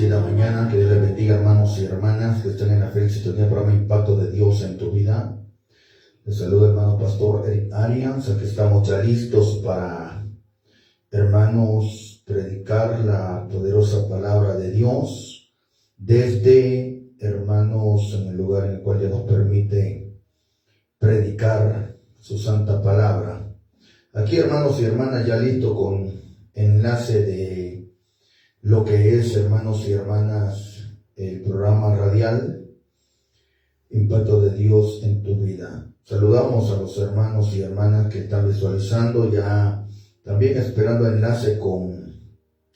bendecida mañana. Que Dios les bendiga, hermanos y hermanas que están en la fe y sintonía para el impacto de Dios en tu vida. Les saluda hermano pastor Eric Arias. Aquí estamos ya listos para, hermanos, predicar la poderosa palabra de Dios desde, hermanos, en el lugar en el cual Dios nos permite predicar su santa palabra. Aquí, hermanos y hermanas, ya listo con enlace de lo que es, hermanos y hermanas, el programa radial Impacto de Dios en tu vida. Saludamos a los hermanos y hermanas que están visualizando, ya también esperando enlace con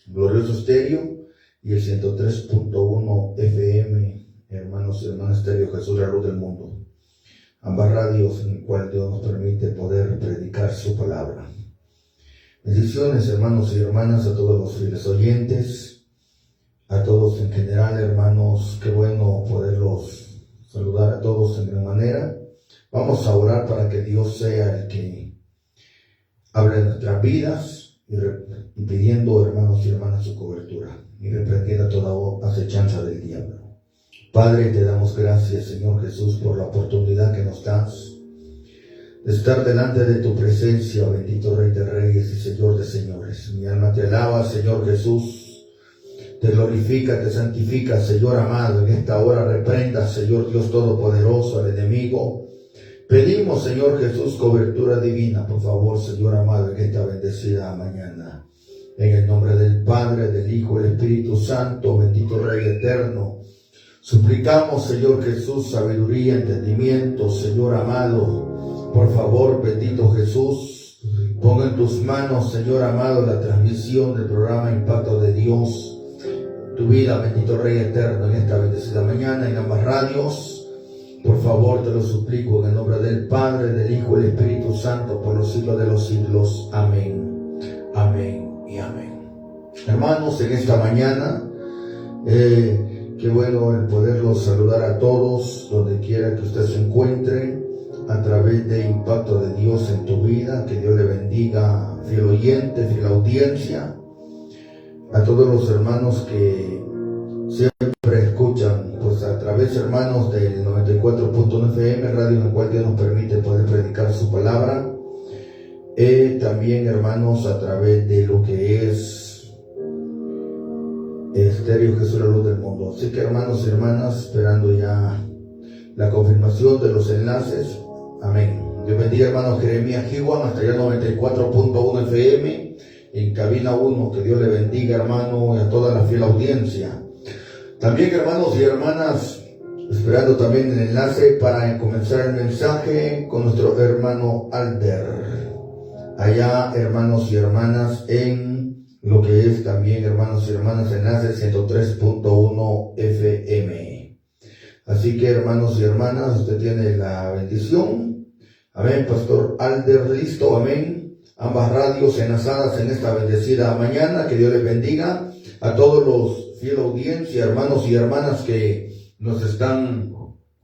Glorioso Estéreo y el 103.1 FM, hermanos y hermanas, Estéreo Jesús, la luz del mundo. Ambas radios en el cual Dios nos permite poder predicar su palabra. Bendiciones, hermanos y hermanas, a todos los fieles oyentes, a todos en general, hermanos. Qué bueno poderlos saludar a todos en gran manera. Vamos a orar para que Dios sea el que hable en nuestras vidas y pidiendo, hermanos y hermanas, su cobertura y reprendiendo toda acechanza del diablo. Padre, te damos gracias, Señor Jesús, por la oportunidad que nos das de estar delante de tu presencia, bendito Rey de Reyes y Señor de Señores. Mi alma te alaba, Señor Jesús, te glorifica, te santifica, Señor amado. En esta hora reprenda, Señor Dios Todopoderoso, al enemigo. Pedimos, Señor Jesús, cobertura divina, por favor, Señor amado, en esta bendecida mañana. En el nombre del Padre, del Hijo y del Espíritu Santo, bendito Rey eterno. Suplicamos, Señor Jesús, sabiduría, entendimiento, Señor amado. Por favor, bendito Jesús, ponga en tus manos, Señor amado, la transmisión del programa Impacto de Dios. Tu vida, bendito Rey eterno, en esta bendecida mañana, en ambas radios. Por favor, te lo suplico, en el nombre del Padre, del Hijo y del Espíritu Santo, por los siglos de los siglos. Amén. Amén y amén. Hermanos, en esta mañana, qué bueno el poderlos saludar a todos, donde quiera que usted se encuentre, a través de Impacto de Dios en tu vida. Que Dios le bendiga, fiel oyente, fiel audiencia, a todos los hermanos que siempre escuchan, pues a través, hermanos, del 94.1 FM, radio en el cual Dios nos permite poder predicar su palabra. También, hermanos, a través de lo que es Estéreo Jesús, la luz del mundo. Así que, hermanos y hermanas, esperando ya la confirmación de los enlaces. Amén. Dios bendiga, hermano Jeremías Jiwan, hasta allá 94.1 FM, en cabina 1. Que Dios le bendiga, hermano, y a toda la fiel audiencia. También, hermanos y hermanas, esperando también el enlace para comenzar el mensaje con nuestro hermano Alder. Allá, hermanos y hermanas, en lo que es también, hermanos y hermanas, enlace 103.1 FM. Así que, hermanos y hermanas, usted tiene la bendición. Amén, Pastor Alder, listo, amén. Ambas radios enlazadas en esta bendecida mañana. Que Dios les bendiga a todos los fieles audiencia, hermanos y hermanas que nos están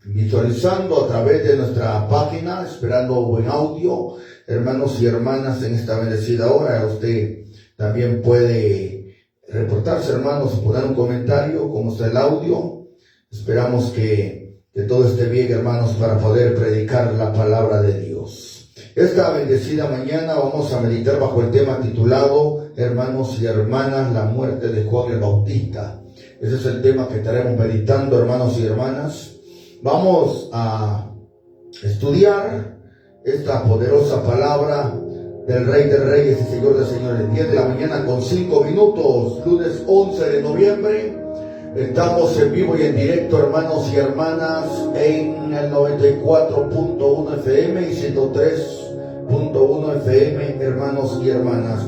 visualizando a través de nuestra página, esperando buen audio. Hermanos y hermanas, en esta bendecida hora, usted también puede reportarse, hermanos, poner un comentario, cómo está el audio. Esperamos que todo esté bien, hermanos, para poder predicar la palabra de Dios. Esta bendecida mañana vamos a meditar bajo el tema titulado, hermanos y hermanas, la muerte de Juan el Bautista. Ese es el tema que estaremos meditando, hermanos y hermanas. Vamos a estudiar esta poderosa palabra del Rey de Reyes y Señor de Señores. 10 de la mañana con 5 minutos, lunes 11 de noviembre. Estamos en vivo y en directo, hermanos y hermanas, en el 94.1 FM y 103.1 FM, hermanos y hermanas.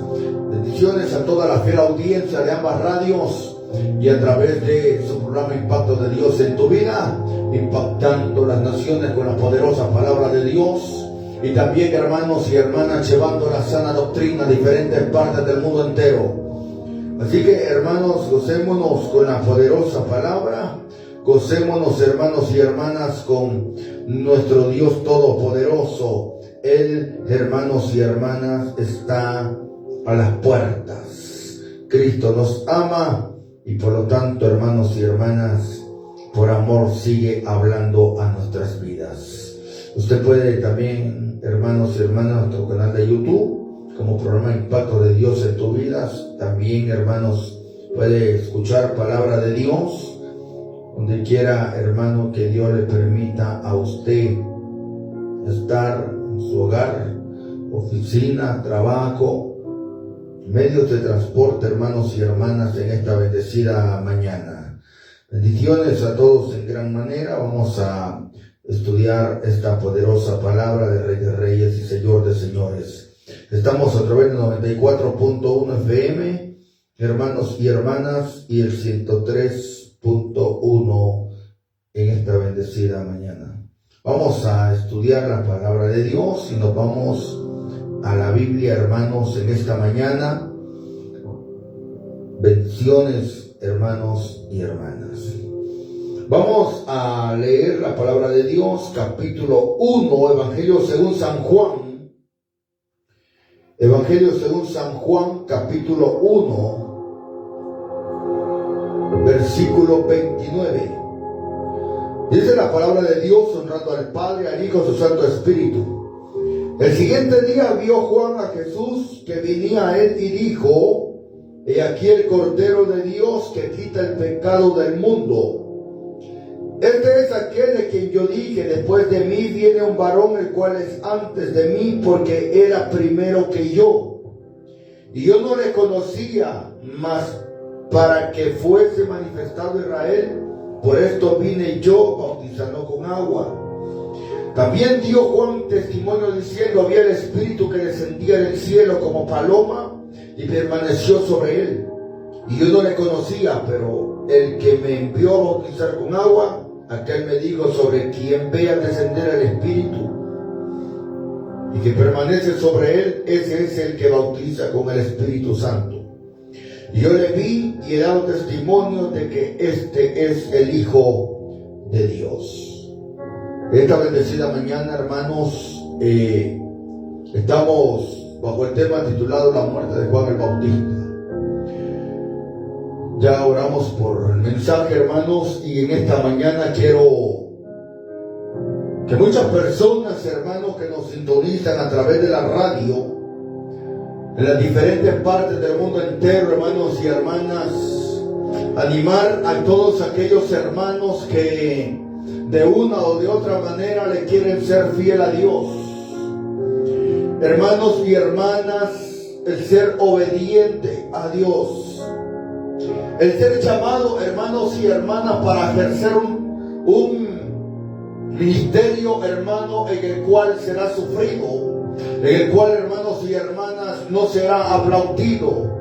Bendiciones a toda la fiel audiencia de ambas radios y a través de su programa Impacto de Dios en tu vida, impactando las naciones con la poderosa palabra de Dios. Y también, hermanos y hermanas, llevando la sana doctrina a diferentes partes del mundo entero. Así que, hermanos, gocémonos con la poderosa palabra, gocémonos, hermanos y hermanas, con nuestro Dios Todopoderoso. Él, hermanos y hermanas, está a las puertas. Cristo nos ama y por lo tanto, hermanos y hermanas, por amor sigue hablando a nuestras vidas. Usted puede también, hermanos y hermanas, nuestro canal de YouTube, como programa Impacto de Dios en tu vida. También, hermanos, puede escuchar palabra de Dios, donde quiera, hermano, que Dios le permita a usted estar en su hogar, oficina, trabajo, medios de transporte, hermanos y hermanas, en esta bendecida mañana. Bendiciones a todos en gran manera. Vamos a estudiar esta poderosa palabra de Rey de Reyes y Señor de Señores. Estamos a través de 94.1 FM, hermanos y hermanas, y el 103.1 en esta bendecida mañana. Vamos a estudiar la palabra de Dios y nos vamos a la Biblia, hermanos, en esta mañana. Bendiciones, hermanos y hermanas. Vamos a leer la palabra de Dios, capítulo 1, Evangelio según San Juan. Evangelio según San Juan, capítulo 1, versículo 29. Dice la palabra de Dios, honrando al Padre, al Hijo y a su Santo Espíritu. El siguiente día vio Juan a Jesús que venía a él y dijo: He aquí el Cordero de Dios que quita el pecado del mundo. Este es aquel de quien yo dije: después de mí viene un varón, el cual es antes de mí, porque era primero que yo. Y yo no le conocía, mas para que fuese manifestado Israel, por esto vine yo bautizando con agua. También dio Juan testimonio diciendo: había el Espíritu que descendía del cielo como paloma y permaneció sobre él. Y yo no le conocía, pero el que me envió a bautizar con agua, aquel me dijo: sobre quien vea descender el Espíritu y que permanece sobre él, ese es el que bautiza con el Espíritu Santo. Y yo le vi y he dado testimonio de que este es el Hijo de Dios. Esta bendecida mañana, hermanos, estamos bajo el tema titulado La muerte de Juan el Bautista. Ya oramos por el mensaje, hermanos, y en esta mañana quiero que muchas personas, hermanos, que nos sintonizan a través de la radio, en las diferentes partes del mundo entero, hermanos y hermanas, animar a todos aquellos hermanos que de una o de otra manera le quieren ser fiel a Dios. Hermanos y hermanas, el ser obediente a Dios, el ser llamado, hermanos y hermanas, para ejercer un ministerio, hermano, en el cual será sufrido, en el cual, hermanos y hermanas, no será aplaudido.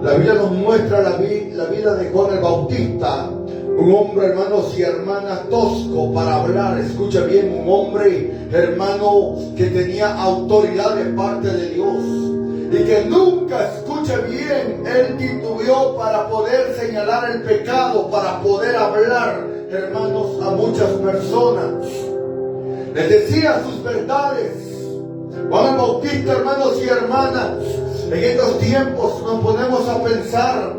La Biblia nos muestra la vida de Juan el Bautista, un hombre, hermanos y hermanas, tosco para hablar. Escucha bien, un hombre, hermano, que tenía autoridad de parte de Dios y que nunca, escucha bien, él titubeó para poder señalar el pecado, para poder hablar, hermanos, a muchas personas. Les decía sus verdades. Juan el Bautista, hermanos y hermanas, en estos tiempos nos ponemos a pensar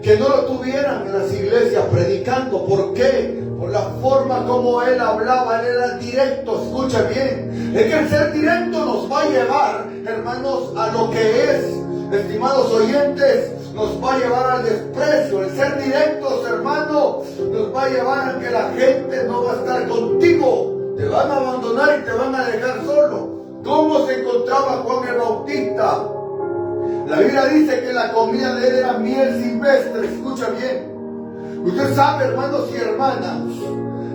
que no lo tuvieran en las iglesias predicando. ¿Por qué? Por la forma como él hablaba. Él era directo. Escucha bien, es que el ser directo nos va a llevar, hermanos, a lo que es, estimados oyentes, nos va a llevar al desprecio. El ser directos, hermano, nos va a llevar a que la gente no va a estar contigo, te van a abandonar y te van a dejar solo. ¿Cómo se encontraba Juan el Bautista? La Biblia dice que la comida de él era miel silvestre. Escucha bien. Usted sabe, hermanos y hermanas,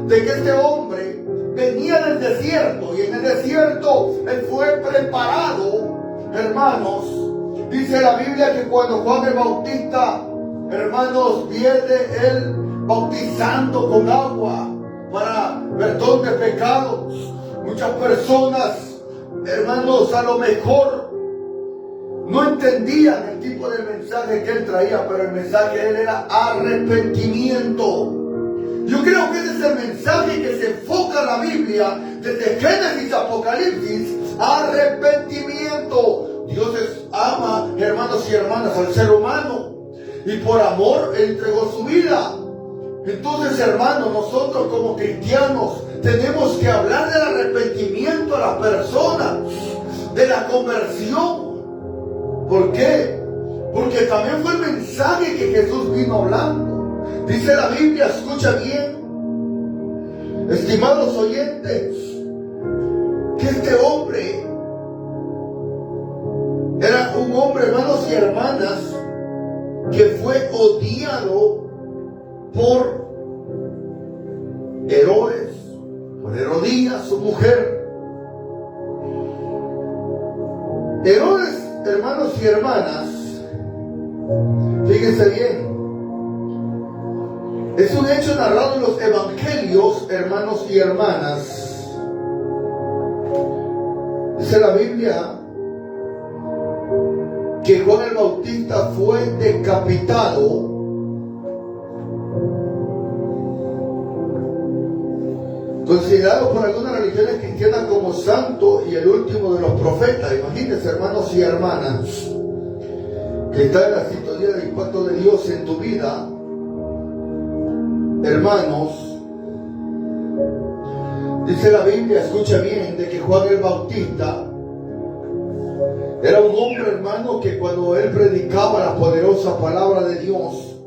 de que este hombre venía del desierto, y en el desierto él fue preparado, hermanos. Dice la Biblia que cuando Juan el Bautista, hermanos, viene él bautizando con agua para perdón de pecados, muchas personas, hermanos, a lo mejor no entendían el tipo de mensaje que él traía, pero el mensaje de él era arrepentimiento. Yo creo que ese es el mensaje que se enfoca en la Biblia, desde Génesis a Apocalipsis: arrepentimiento. Dios ama, hermanos y hermanas, al ser humano. y por amor entregó su vida. Entonces, hermanos, nosotros como cristianos tenemos que hablar del arrepentimiento a la persona, de la conversión. ¿Por qué? Porque también fue el mensaje que Jesús vino hablando. Dice la Biblia, escucha bien, estimados oyentes, que este hombre era un hombre, hermanos y hermanas, que fue odiado por Herodes, por Herodías, su mujer. Herodes, hermanos y hermanas, fíjense bien, es un hecho narrado en los evangelios, hermanos y hermanas. Dice la Biblia que Juan el Bautista fue decapitado considerado por algunas religiones cristianas como santo y el último de los profetas. Imagínense, hermanos y hermanas, que está en la sintonía del impacto de Dios en tu vida. Hermanos, dice la Biblia, escucha bien, de que Juan el Bautista era un hombre, hermano, que cuando él predicaba la poderosa palabra de Dios,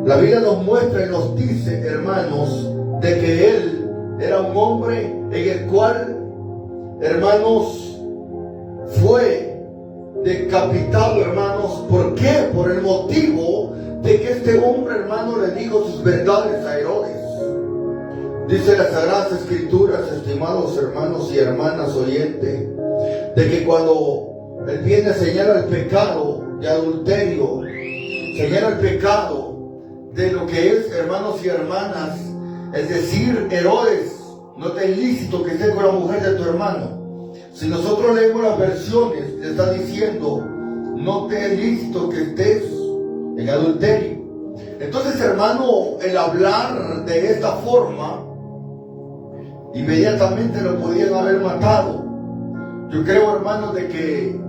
la Biblia nos muestra y nos dice, hermanos, de que él era un hombre en el cual, hermanos, fue decapitado, hermanos. ¿Por qué? Por el motivo de que este hombre, hermano, le dijo sus verdades a Herodes. Dice las Sagradas Escrituras, estimados hermanos y hermanas oyentes, de que cuando él viene a señalar el pecado de adulterio, señala el pecado de lo que es, hermanos y hermanas, es decir, Herodes, no te es lícito que estés con la mujer de tu hermano. Si nosotros leemos las versiones, le está diciendo, no te es lícito que estés en adulterio. Entonces, hermano, el hablar de esta forma, inmediatamente lo podían haber matado. Yo creo, hermano, de que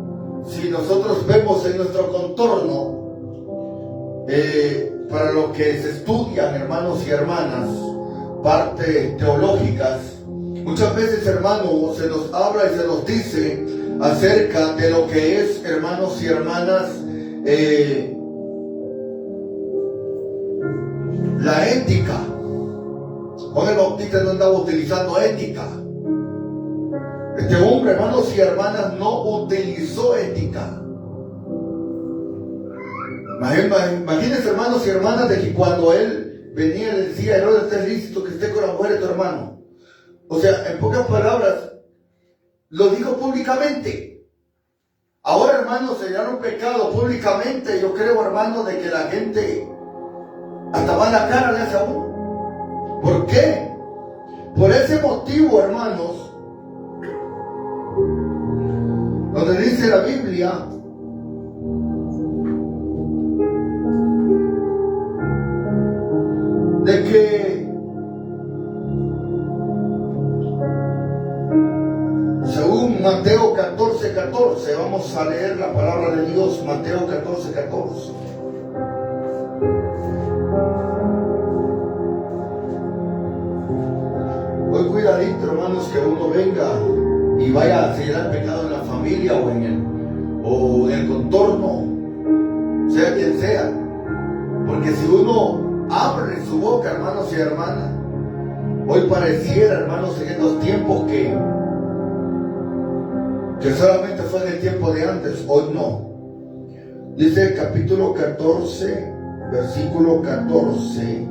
si nosotros vemos en nuestro contorno, para lo que se estudian, hermanos y hermanas, partes teológicas, muchas veces, hermanos, se nos habla y se nos dice acerca de lo que es, hermanos y hermanas, la ética. Juan el Bautista no andaba utilizando ética. Este hombre, hermanos y hermanas, no utilizó ética. Imagínense, hermanos y hermanas, de que cuando él venía y le decía, Herodes, ¿estás lícito que esté con la mujer de tu hermano? O sea, en pocas palabras, lo dijo públicamente. Ahora, hermanos, señalar un pecado públicamente, yo creo, hermanos, de que la gente hasta va a la cara le hace a uno. ¿Por qué? Por ese motivo, hermanos, donde dice la Biblia, de que según Mateo 14:14, vamos a leer la palabra de Dios, Mateo 14:14. Hoy cuidadito, hermanos, que uno venga y vaya a señalar pecado en la familia o en el contorno, sea quien sea, porque si uno abre su boca, hermanos y hermanas, hoy pareciera, hermanos, en estos tiempos que solamente fue en el tiempo de antes, hoy no. Dice el capítulo 14, versículo 14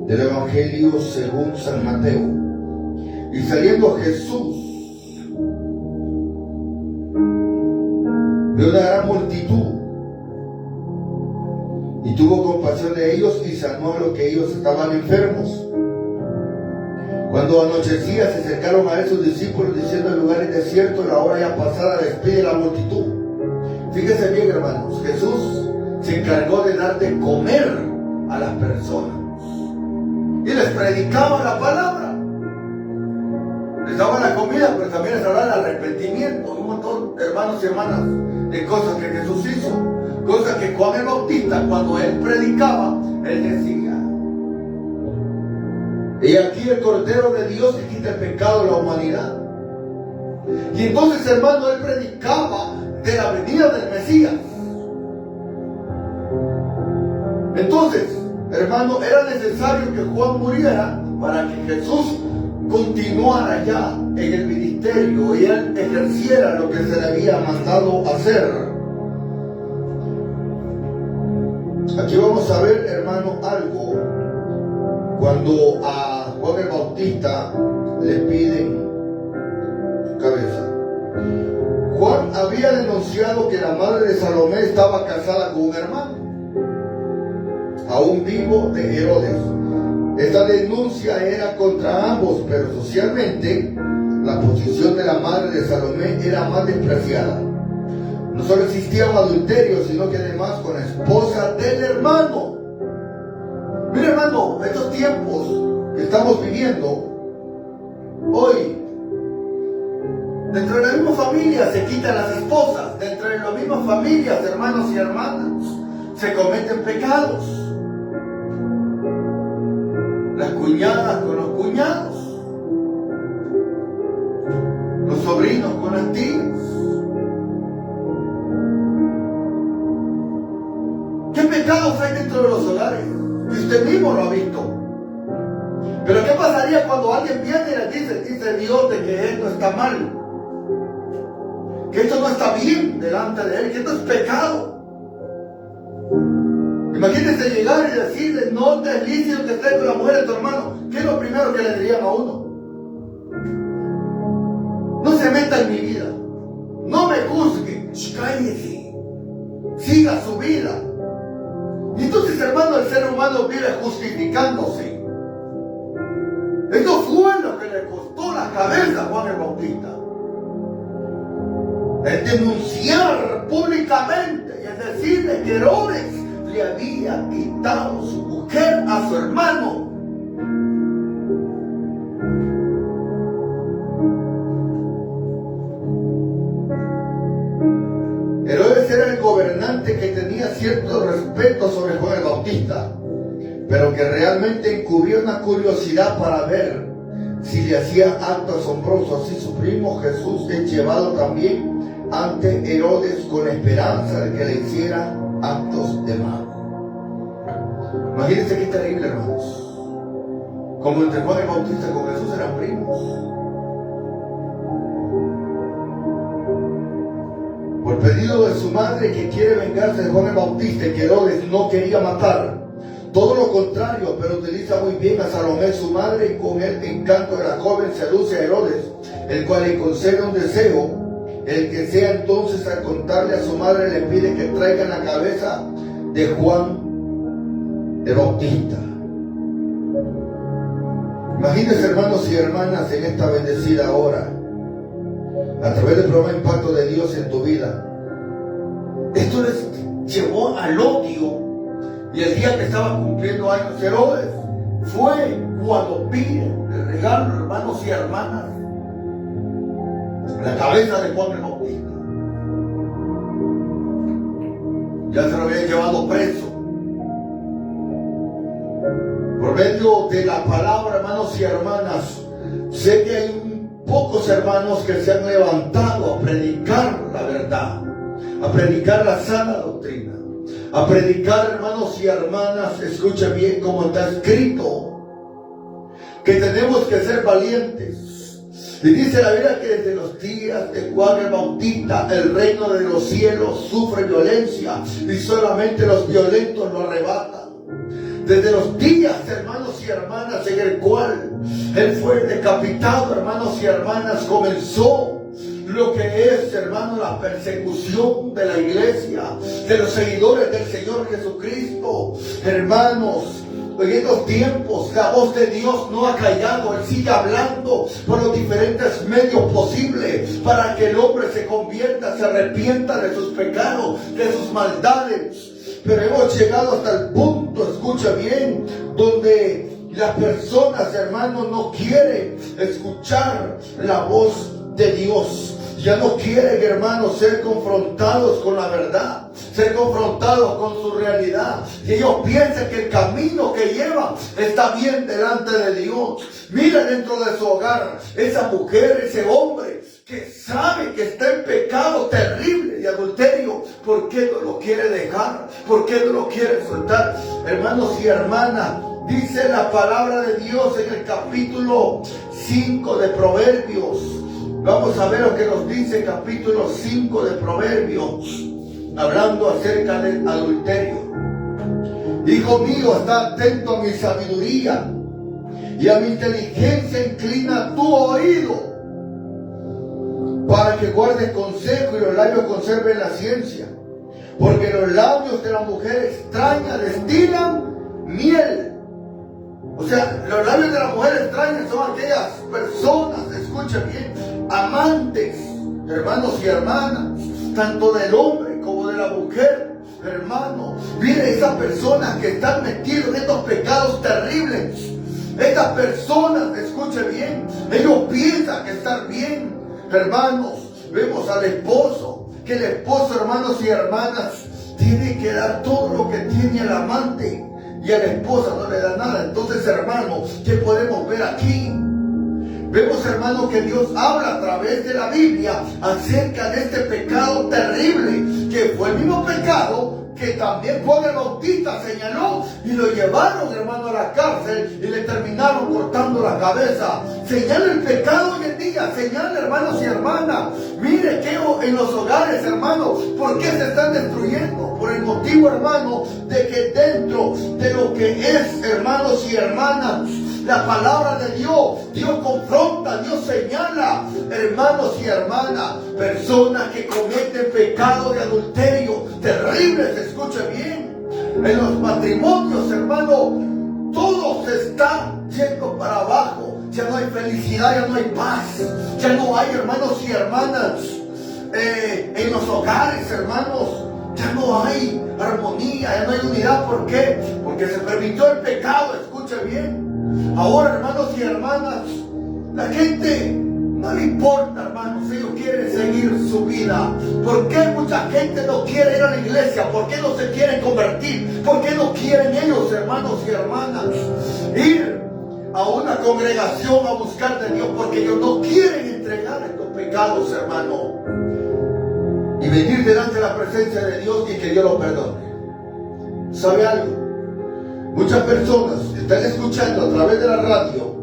del Evangelio según San Mateo. Y saliendo Jesús, vio una gran multitud y tuvo compasión de ellos y sanó a los que ellos estaban enfermos. Cuando anochecía, se acercaron a él sus discípulos diciendo, el lugar es desierto, la hora ya pasada, despide la multitud. Fíjense bien, hermanos, Jesús se encargó de dar de comer a las personas y les predicaba la palabra. Les daba la comida, pero también les daba el arrepentimiento. Un montón, hermanos y hermanas, de cosas que Jesús hizo. Cosas que Juan el Bautista, cuando él predicaba, él decía: y aquí el Cordero de Dios que quita el pecado de la humanidad. Y entonces, hermano, él predicaba de la venida del Mesías. Entonces, hermano, era necesario que Juan muriera para que Jesús continuara ya en el ministerio y él ejerciera lo que se le había mandado hacer. Aquí vamos a ver, hermano, algo. Cuando a Juan el Bautista le piden su cabeza. Juan había denunciado que la madre de Salomé estaba casada con un hermano, aún vivo, de Herodes. Esta denuncia era contra ambos, pero socialmente la posición de la madre de Salomé era más despreciada. No solo existía un adulterio, sino que además con la esposa del hermano. Mira, hermano, estos tiempos que estamos viviendo hoy, dentro de la misma familia se quitan las esposas, dentro de las mismas familias, hermanos y hermanas, se cometen pecados. Las cuñadas con los cuñados, los sobrinos con las tías. ¿Qué pecados hay dentro de los hogares? Y usted mismo lo ha visto. Pero ¿qué pasaría cuando alguien viene y le dice Dios de que esto está mal? Que esto no está bien delante de él, que esto es pecado. Imagínese llegar y decirle: no te es lícito que estés con la mujer de tu hermano. ¿Qué es lo primero que le dirían a uno? No se meta en mi vida, no me juzgue, cállese, siga su vida. Y entonces, hermano, el ser humano vive justificándose. Esto fue lo que le costó la cabeza a Juan el Bautista. El denunciar públicamente y el decirle que Herodes le había quitado su mujer a su hermano. Herodes era el gobernante que tenía cierto respeto sobre Juan el Bautista, pero que realmente encubría una curiosidad para ver si le hacía actos asombrosos. Así su primo Jesús es llevado también ante Herodes con la esperanza de que le hiciera actos de mal. Imagínense qué terrible, hermanos. Como entre Juan el Bautista con Jesús eran primos. Por pedido de su madre, que quiere vengarse de Juan el Bautista y que Herodes no quería matar. Todo lo contrario, pero utiliza muy bien a Salomé, su madre, y con el encanto de la joven seduce a Herodes, el cual le concede un deseo. El que sea entonces, al contarle a su madre, le pide que traigan la cabeza de Juan el Bautista. Imagínense, hermanos y hermanas, en esta bendecida hora, a través del programa Impacto de Dios en tu vida, esto les llevó al odio. Y el día que estaba cumpliendo años Herodes, fue cuando piden el regalo, hermanos y hermanas, la cabeza de Juan el Bautista. Ya se lo habían llevado preso. Por medio de la palabra, hermanos y hermanas, sé que hay pocos hermanos que se han levantado a predicar la verdad, a predicar la sana doctrina, a predicar, hermanos y hermanas, escuchen bien como está escrito, que tenemos que ser valientes. Y dice la Biblia que desde los días de Juan el Bautista el reino de los cielos sufre violencia y solamente los violentos lo arrebatan. Desde los días, hermanos y hermanas, en el cual él fue decapitado, hermanos y hermanas, comenzó lo que es, hermano, la persecución de la iglesia, de los seguidores del Señor Jesucristo. Hermanos, en estos tiempos la voz de Dios no ha callado. Él sigue hablando por los diferentes medios posibles para que el hombre se convierta, se arrepienta de sus pecados, de sus maldades. Pero hemos llegado hasta el punto, escucha bien, donde las personas, hermanos, no quieren escuchar la voz de Dios. Ya no quieren, hermanos, ser confrontados con la verdad, ser confrontados con su realidad. Y ellos piensan que el camino que llevan está bien delante de Dios. Mira dentro de su hogar, esa mujer, ese hombre que sabe que está en pecado terrible de adulterio. ¿Por qué no lo quiere dejar? ¿Por qué no lo quiere soltar? Hermanos y hermanas, dice la palabra de Dios en el capítulo 5 de Proverbios. Vamos a ver lo que nos dice el capítulo 5 de Proverbios, hablando acerca del adulterio. Hijo mío, está atento a mi sabiduría y a mi inteligencia inclina tu oído, para que guardes consejo y los labios conserven la ciencia. Porque los labios de la mujer extraña destilan miel. O sea, los labios de la mujer extraña son aquellas personas, escuchen bien, amantes, hermanos y hermanas, tanto del hombre como de la mujer, hermano. Miren, esas personas que están metidas en estos pecados terribles, estas personas, escuchen bien, ellos piensan que están bien, hermanos. Vemos al esposo, que el esposo, hermanos y hermanas, tiene que dar todo lo que tiene el amante, y a la esposa no le da nada. Entonces, hermanos, ¿qué podemos ver aquí? Vemos, hermanos, que Dios habla a través de la Biblia acerca de este pecado terrible, que fue el mismo pecado que también Juan el Bautista señaló, y lo llevaron, hermano, a la cárcel y le terminaron cortando la cabeza. Señala el pecado hoy en día, señala, hermanos y hermanas. Mire que en los hogares, hermanos, ¿por qué se están destruyendo? Por el motivo, hermano, de que dentro de lo que es, hermanos y hermanas, la palabra de Dios, Dios confronta, Dios señala, hermanos y hermanas, personas que cometen pecado de adulterio terribles. Escuche bien, en los matrimonios, hermano, todo se está yendo para abajo. Ya no hay felicidad, ya no hay paz, ya no hay, hermanos y hermanas, en los hogares, hermanos, ya no hay armonía, ya no hay unidad. ¿Por qué? Porque se permitió el pecado. Escuche bien. Ahora, hermanos y hermanas, la gente no le importa, hermanos, ellos quieren seguir su vida. ¿Por qué mucha gente no quiere ir a la iglesia? ¿Por qué no se quieren convertir? ¿Por qué no quieren ellos, hermanos y hermanas, ir a una congregación a buscar de Dios? Porque ellos no quieren entregar estos pecados, hermano, y venir delante de la presencia de Dios y que Dios los perdone. ¿Sabe algo? Muchas personas que están escuchando a través de la radio,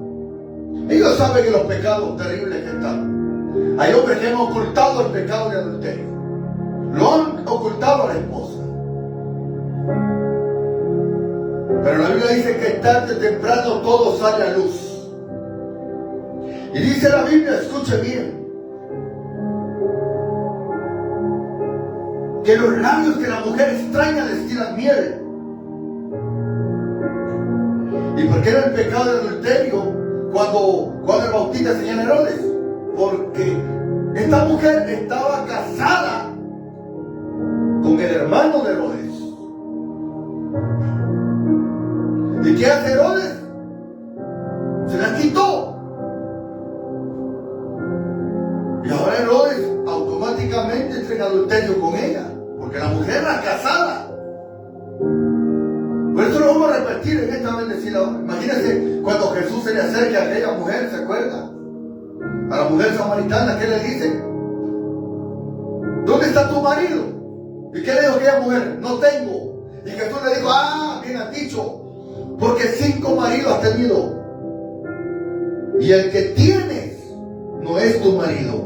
ellos saben que los pecados terribles que están. Hay hombres que han ocultado el pecado de adulterio, lo han ocultado a la esposa. Pero la Biblia dice que tarde o temprano todo sale a luz. Y dice la Biblia, escuche bien, que los labios de la mujer extraña destilan miel. ¿Y por qué era el pecado de adulterio cuando Juan el Bautista señala a Herodes? Porque esta mujer estaba casada con el hermano de Herodes. ¿Y qué hace Herodes? Se la quitó. Y ahora Herodes automáticamente entra en adulterio con ella, porque la mujer era casada. Por eso lo vamos a repetir en esta bendecida hora. Imagínense cuando Jesús se le acerca a aquella mujer, ¿se acuerda? A la mujer samaritana, ¿qué le dice? ¿Dónde está tu marido? ¿Y qué le dijo aquella mujer? No tengo. Y Jesús le dijo, bien has dicho, porque 5 maridos has tenido, y el que tienes no es tu marido.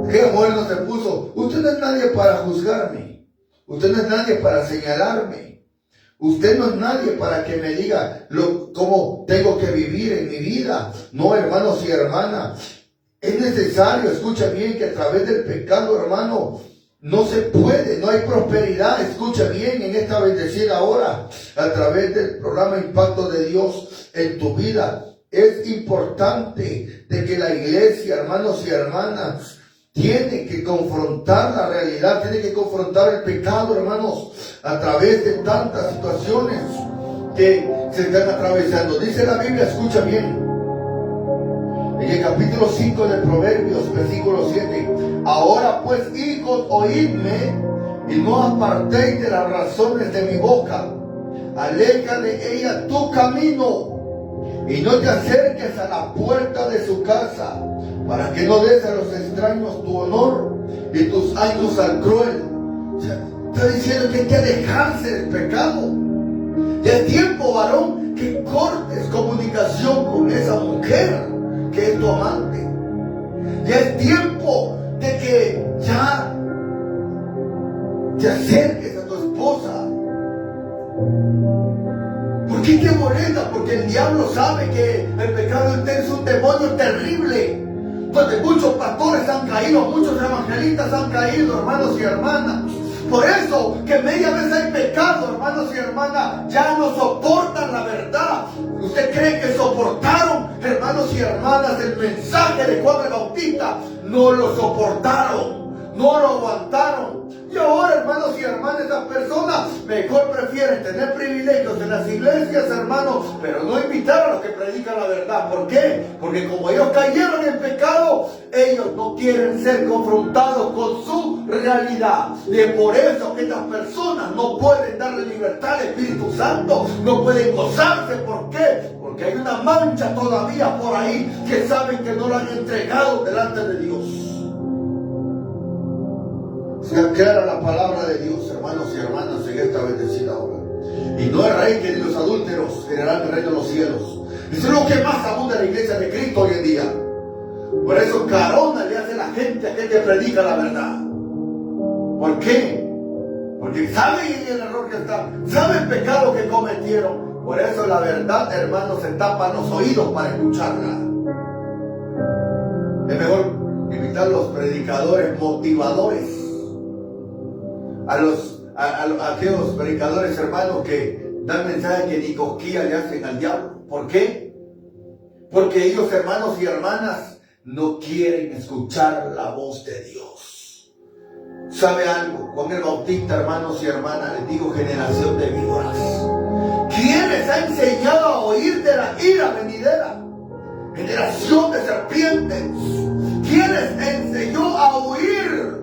Aquella mujer no se puso, usted no es nadie para juzgarme, usted no es nadie para señalarme, usted no es nadie para que me diga cómo tengo que vivir en mi vida. No, hermanos y hermanas, es necesario, escucha bien, que a través del pecado, hermano, no se puede, no hay prosperidad. Escucha bien en esta bendecida hora, a través del programa Impacto de Dios en tu vida. Es importante de que la iglesia, hermanos y hermanas, tiene que confrontar la realidad, tiene que confrontar el pecado, hermanos, a través de tantas situaciones que se están atravesando. Dice la Biblia, escucha bien, en el capítulo 5 de Proverbios, versículo 7. Ahora pues, hijos, oídme, y no apartéis de las razones de mi boca. Aleja de ella tu camino, y no te acerques a la puerta de su casa, para que no des a los extraños tu honor y tus años al cruel. O sea, está diciendo que hay que alejarse del pecado. Ya es tiempo, varón, que cortes comunicación con esa mujer que es tu amante. Ya es tiempo de que ya te acerques a tu esposa. ¿Por qué te molesta? Porque el diablo sabe que el pecado es un demonio terrible, donde muchos pastores han caído, muchos evangelistas han caído, hermanos y hermanas. Por eso que media vez hay pecado, hermanos y hermanas, ya no soportan la verdad. ¿Usted cree que soportaron, hermanos y hermanas, el mensaje de Juan el Bautista? No lo soportaron, no lo aguantaron. Y ahora, hermanos y hermanas, esas personas mejor prefieren tener privilegios en las iglesias, hermanos, pero no invitar a los que predican la verdad. ¿Por qué? Porque como ellos cayeron en pecado, ellos no quieren ser confrontados con su realidad. Y es por eso que estas personas no pueden darle libertad al Espíritu Santo, no pueden gozarse. ¿Por qué? Porque hay una mancha todavía por ahí que saben que no lo han entregado delante de Dios. Sea clara la palabra de Dios, hermanos y hermanas, en esta bendecida hora. Y no erréis que ni los adúlteros heredarán el reino de los cielos. Eso es lo que más abunda en la iglesia de Cristo hoy en día. Por eso carona le hace la gente a aquel que predica la verdad. ¿Por qué? Porque saben el error que están, saben el pecado que cometieron. Por eso la verdad, hermanos, se tapan los oídos para escucharla. Es mejor invitar a los predicadores motivadores, a aquellos predicadores, hermanos, que dan mensajes que ni cosquilla le hacen al diablo. ¿Por qué? Porque ellos, hermanos y hermanas, no quieren escuchar la voz de Dios. ¿Sabe algo? Juan el Bautista, hermanos y hermanas, les digo, generación de víboras. ¿Quién les ha enseñado a oír de la ira venidera? Generación de serpientes. ¿Quién les enseñó a huir?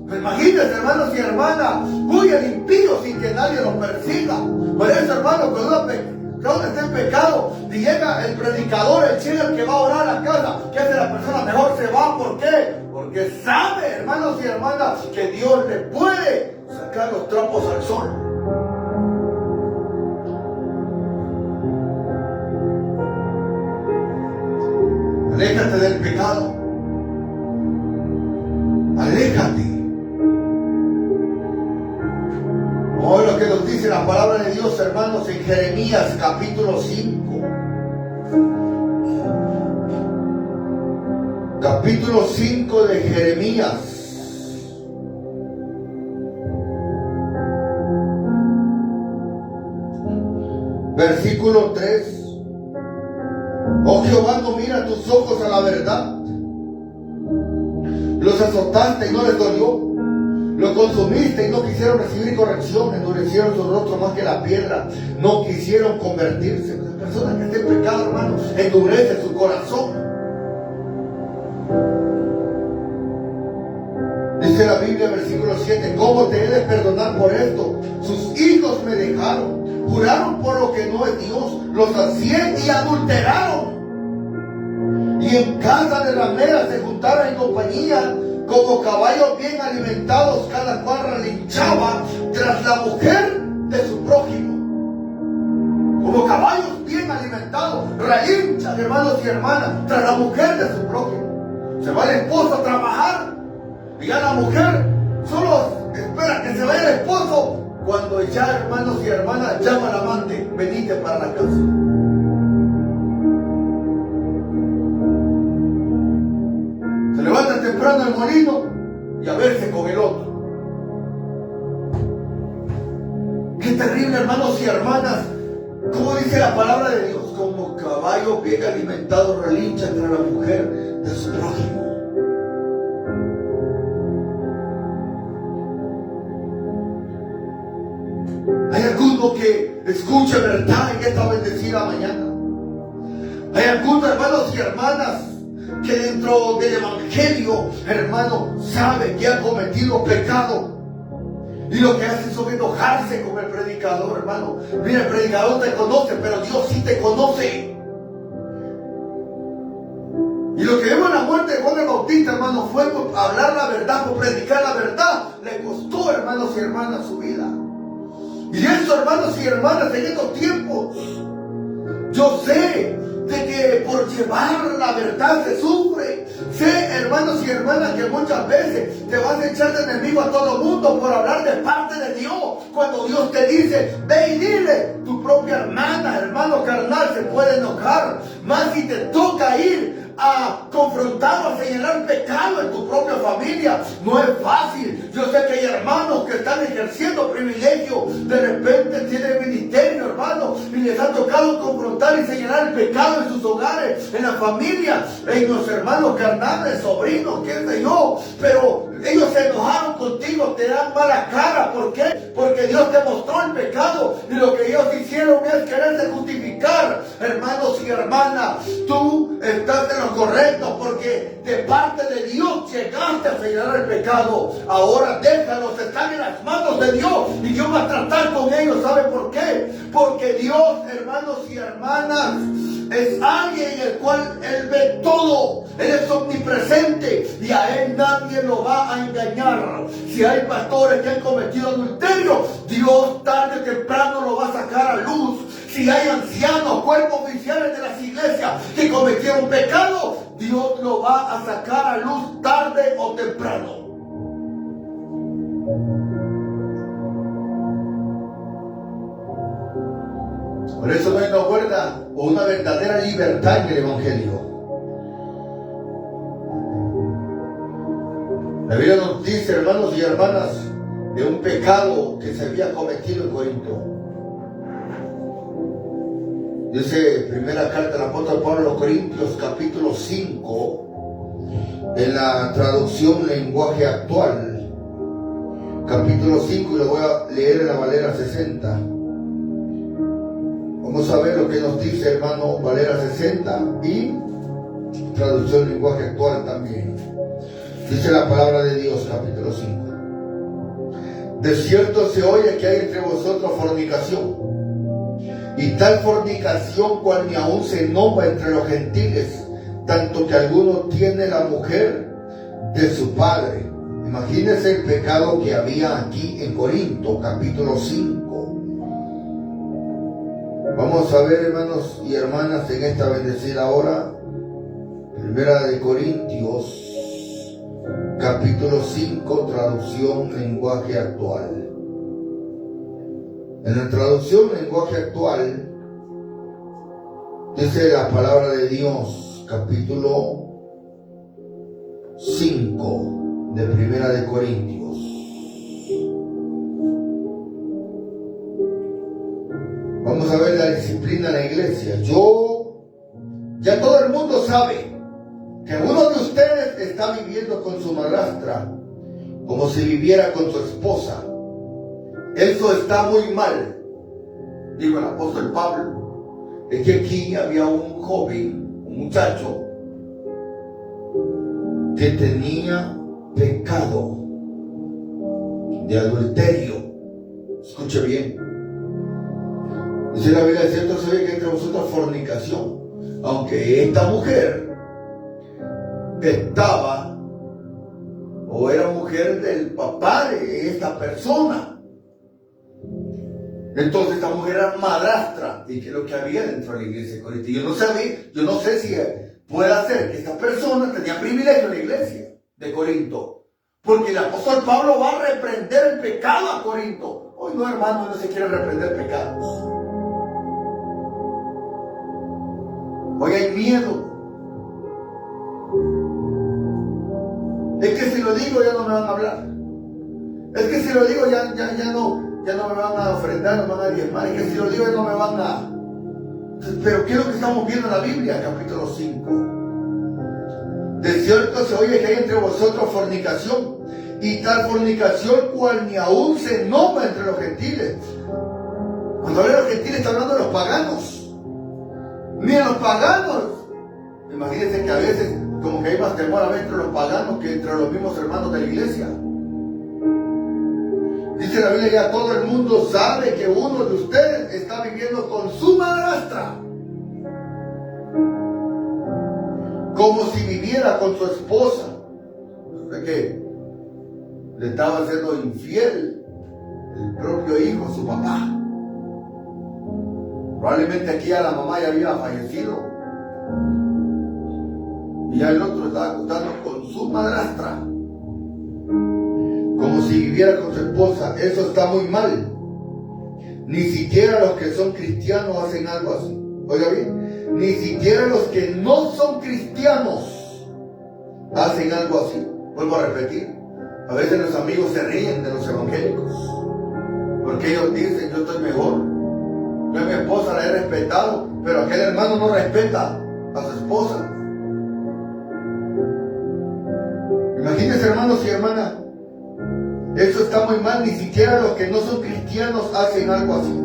Imagínense, hermanos y hermanas, huye el impío sin que nadie lo persiga. Por eso, hermanos, cuando está en pecado y llega el predicador, el chino, el que va a orar a la casa, ¿qué hace la persona? Mejor se va. ¿Por qué? Porque sabe, hermanos y hermanas, que Dios le puede sacar los trapos al sol. Aléjate del pecado. Aléjate. Hoy lo que nos dice la palabra de Dios, hermanos, en Jeremías capítulo 5. Capítulo 5 de Jeremías. Versículo 3. Oh Jehová, no mira tus ojos a la verdad. Los azotaste y no les dolió. Lo consumiste y no quisieron recibir corrección. Endurecieron su rostro más que la piedra. No quisieron convertirse. Las personas que estén en pecado, hermano, endurece su corazón. Dice la Biblia, versículo 7. ¿Cómo te he de perdonar por esto? Sus hijos me dejaron. Juraron por lo que no es Dios. Los hacían y adulteraron. Y en casa de rameras se juntaron en compañía, como caballos bien alimentados, cada cual relinchaba tras la mujer de su prójimo. Como caballos bien alimentados, relinchan, hermanos y hermanas, tras la mujer de su prójimo. Se va el esposo a trabajar y ya la mujer solo espera que se vaya el esposo, cuando ya, hermanos y hermanas, llama al amante: venite para la casa. Se levanta temprano el molino y a verse con el otro. Qué terrible, hermanos y hermanas. Como dice la palabra de Dios, como caballo bien alimentado relincha entre la mujer de su prójimo. Hay algunos que Escuche verdad en esta bendecida mañana. Hay algunos hermanos y hermanas que dentro del evangelio, hermano, saben que han cometido pecado. Y lo que hacen son enojarse con el predicador, hermano. Mira, el predicador te conoce, pero Dios sí te conoce. Y lo que vemos en la muerte de Juan el Bautista, hermano, fue por hablar la verdad, por predicar la verdad. Le costó, hermanos y hermanas, su vida. Y eso, hermanos y hermanas, en estos tiempos, yo sé de que por llevar la verdad se sufre. Sé, hermanos y hermanas, que muchas veces te vas a echar de enemigo a todo el mundo por hablar de parte de Dios. Cuando Dios te dice, ve y dile, tu propia hermana, hermano carnal, se puede enojar. Más si te toca ir a confrontar o a señalar pecado en tu propia familia, no es fácil. Yo sé que hay hermanos que están ejerciendo privilegio, de repente tienen ministerio, hermano, y les ha tocado confrontar y señalar el pecado en sus hogares, en la familia, en los hermanos carnales, sobrinos, qué sé yo, pero ellos se enojaron contigo, te dan mala cara. ¿Por qué? Porque Dios te mostró el pecado y lo que ellos hicieron es quererse justificar. Hermanos y hermanas, tú estás en lo correcto porque de parte de Dios llegaste a señalar el pecado. Ahora déjalos, están en las manos de Dios y Dios va a tratar con ellos. ¿Sabe por qué? Porque Dios, hermanos y hermanas, es alguien en el cual Él ve todo. Él es omnipresente y a Él nadie lo va a engañar. Si hay pastores que han cometido adulterio, Dios tarde o temprano lo va a sacar a luz. Si hay ancianos, cuerpos oficiales de las iglesias que cometieron pecado, Dios lo va a sacar a luz tarde o temprano. Por eso no hay una buena o una verdadera libertad en el evangelio. La Biblia nos dice, hermanos y hermanas, de un pecado que se había cometido en Corinto. Dice primera carta del apóstol Pablo a los Corintios, capítulo 5, en la traducción lenguaje actual, capítulo 5, y lo voy a leer en la Valera 60. Vamos a ver lo que nos dice, hermano, Valera 60 y traducción lenguaje actual también. Dice la palabra de Dios, capítulo 5. De cierto se oye que hay entre vosotros fornicación, y tal fornicación cual ni aún se nombra entre los gentiles, tanto que alguno tiene la mujer de su padre. Imagínense el pecado que había aquí en Corinto, capítulo 5. Vamos a ver, hermanos y hermanas, en esta bendecida hora, primera de Corintios, capítulo 5, traducción lenguaje actual. En la traducción lenguaje actual dice la palabra de Dios, capítulo 5 de primera de Corintios. Vamos a ver la disciplina de la iglesia. Ya todo el mundo sabe que uno de ustedes está viviendo con su madrastra como si viviera con su esposa. Eso está muy mal, dijo el apóstol Pablo. Es que aquí había un joven, un muchacho, que tenía pecado de adulterio. Escuche bien. Dice la Biblia, cierto se ve que entre vosotros fornicación, aunque esta mujer estaba o era mujer del papá de esta persona. Entonces esta mujer era madrastra, y que es lo que había dentro de la iglesia de Corinto. Yo no sé si puede ser que esta persona tenía privilegio en la iglesia de Corinto, porque el apóstol Pablo va a reprender el pecado a Corinto. Hoy no, hermano, no se quiere reprender pecados. Hoy hay miedo. Es que si lo digo ya no me van a hablar. Es que si lo digo ya no me van a ofrendar, no me van a diezmar. Es que si lo digo ya no me van a... Pero ¿qué es lo que estamos viendo en la Biblia? Capítulo 5. De cierto se oye que hay entre vosotros fornicación, y tal fornicación cual ni aún se nombra entre los gentiles. Cuando habla de los gentiles está hablando de los paganos. Ni a los paganos. Imagínense que a veces como que hay más temor a ver entre los paganos que entre los mismos hermanos de la iglesia. Dice la Biblia, ya todo el mundo sabe que uno de ustedes está viviendo con su madrastra, como si viviera con su esposa. O sea que le estaba haciendo infiel el propio hijo a su papá. Probablemente aquí ya la mamá ya había fallecido y ya el otro estaba acostando con su madrastra, como si viviera con su esposa. Eso está muy mal. Ni siquiera los que son cristianos hacen algo así. Oiga bien, ni siquiera los que no son cristianos hacen algo así. Vuelvo a repetir, a veces los amigos se ríen de los evangélicos porque ellos dicen, yo estoy mejor, yo a mi esposa la he respetado, pero aquel hermano no respeta a su esposa. Imagínense, hermanos y hermanas, eso está muy mal. Ni siquiera los que no son cristianos hacen algo así.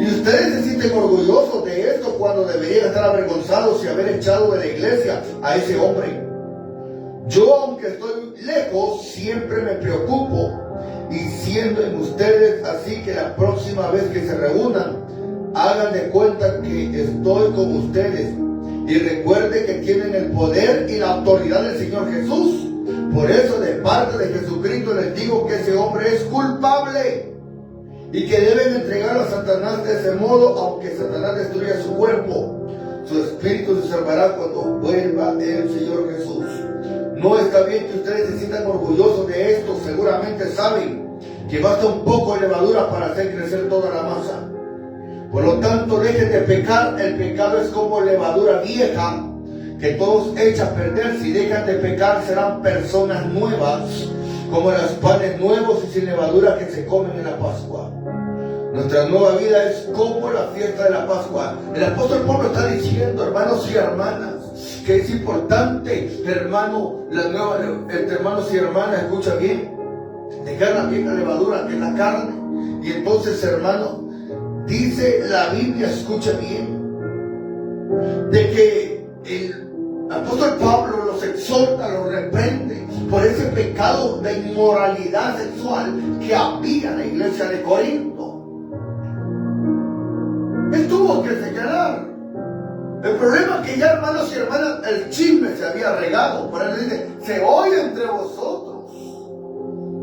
Y ustedes se sienten orgullosos de esto cuando deberían estar avergonzados y haber echado de la iglesia a ese hombre. Yo, aunque estoy lejos, siempre me preocupo y siendo en ustedes, así que la próxima vez que se reúnan, hagan de cuenta que estoy con ustedes y recuerden que tienen el poder y la autoridad del Señor Jesús. Por eso, de parte de Jesucristo, les digo que ese hombre es culpable y que deben entregarlo a Satanás de ese modo, aunque Satanás destruya su cuerpo. Su espíritu se salvará cuando vuelva el Señor Jesús. No está bien que ustedes se sientan orgullosos de esto. Seguramente saben que basta un poco de levadura para hacer crecer toda la masa. Por lo tanto, dejen de pecar. El pecado es como levadura vieja que todos echa a perder. Si dejan de pecar, serán personas nuevas, como los panes nuevos y sin levadura que se comen en la Pascua. Nuestra nueva vida es como la fiesta de la Pascua. El apóstol Pablo está diciendo, hermanos y hermanas, que es importante, hermanos y hermanas, escucha bien, dejar la vieja levadura que es la carne. Y entonces, hermano, dice la Biblia, escucha bien, de que el apóstol Pablo los exhorta, los reprende por ese pecado de inmoralidad sexual que había en la iglesia de Corinto. Él tuvo que señalar. El problema es que ya, hermanos y hermanas, el chisme se había regado. Por eso dice, se oye entre vosotros.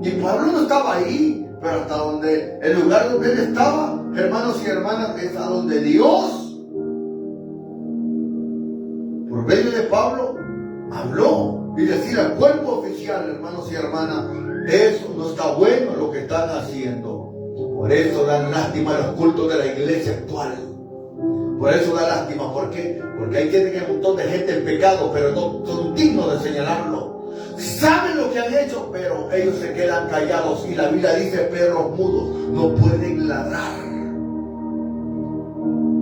Y Pablo no estaba ahí, pero hasta donde, el lugar donde él estaba, hermanos y hermanas, es a donde Dios, por medio de Pablo, habló y decir al cuerpo oficial, hermanos y hermanas, eso no está bueno lo que están haciendo. Por eso dan lástima a los cultos de la iglesia actual. Por eso da lástima. ¿Por qué? Porque hay gente que hay un montón de gente en pecado, pero no son dignos de señalarlo. Saben lo que han hecho, pero ellos se quedan callados. Y la Biblia dice, perros mudos no pueden ladrar.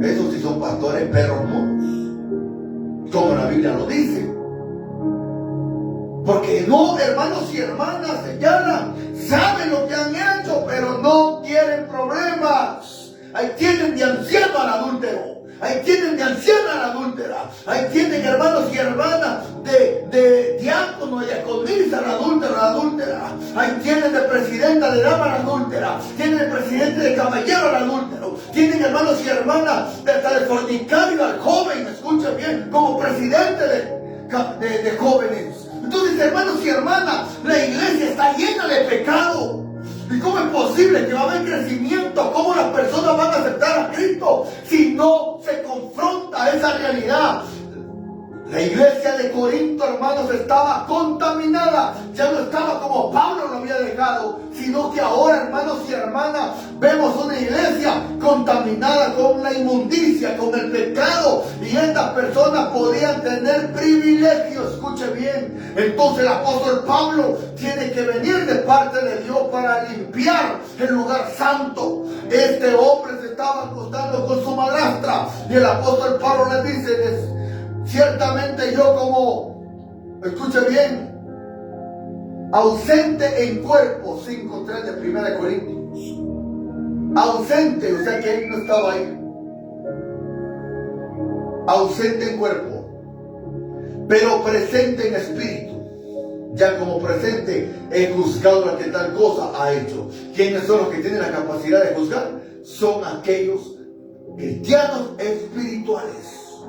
Esos sí son pastores, perros mudos, como la Biblia lo dice. Porque no, hermanos y hermanas, señalan, saben lo que han hecho, pero no quieren problemas. Ahí tienen de anciano al adúltero. Ahí tienen de anciana a la adúltera. Ahí tienen, hermanos y hermanas, de diácono y diaconisa a la adúltera. Ahí tienen de presidenta de dama a la adúltera. Tienen de presidente de caballero al adúltero. Tienen, hermanos y hermanas, de fornicario al joven, escucha bien, como presidente de jóvenes. Entonces, hermanos y hermanas, la iglesia está llena de pecado. ¿Y cómo es posible que va a haber crecimiento? ¿Cómo las personas van a aceptar a Cristo si no se confronta esa realidad? La iglesia de Corinto, hermanos, estaba contaminada. Ya no estaba como Pablo lo había dejado, sino que ahora, hermanos y hermanas, vemos una iglesia contaminada con la inmundicia, con el pecado. Y estas personas podían tener privilegios, escuche bien. Entonces el apóstol Pablo tiene que venir de parte de Dios para limpiar el lugar santo. Este hombre se estaba acostando con su madrastra. Y el apóstol Pablo le dice, ciertamente yo como, escuche bien, ausente en cuerpo, 5:3 de 1 Corintios. ausente, o sea que él no estaba ahí, ausente en cuerpo, pero presente en espíritu. Ya como presente he juzgado la que tal cosa ha hecho. ¿Quiénes son los que tienen la capacidad de juzgar? Son aquellos cristianos espirituales.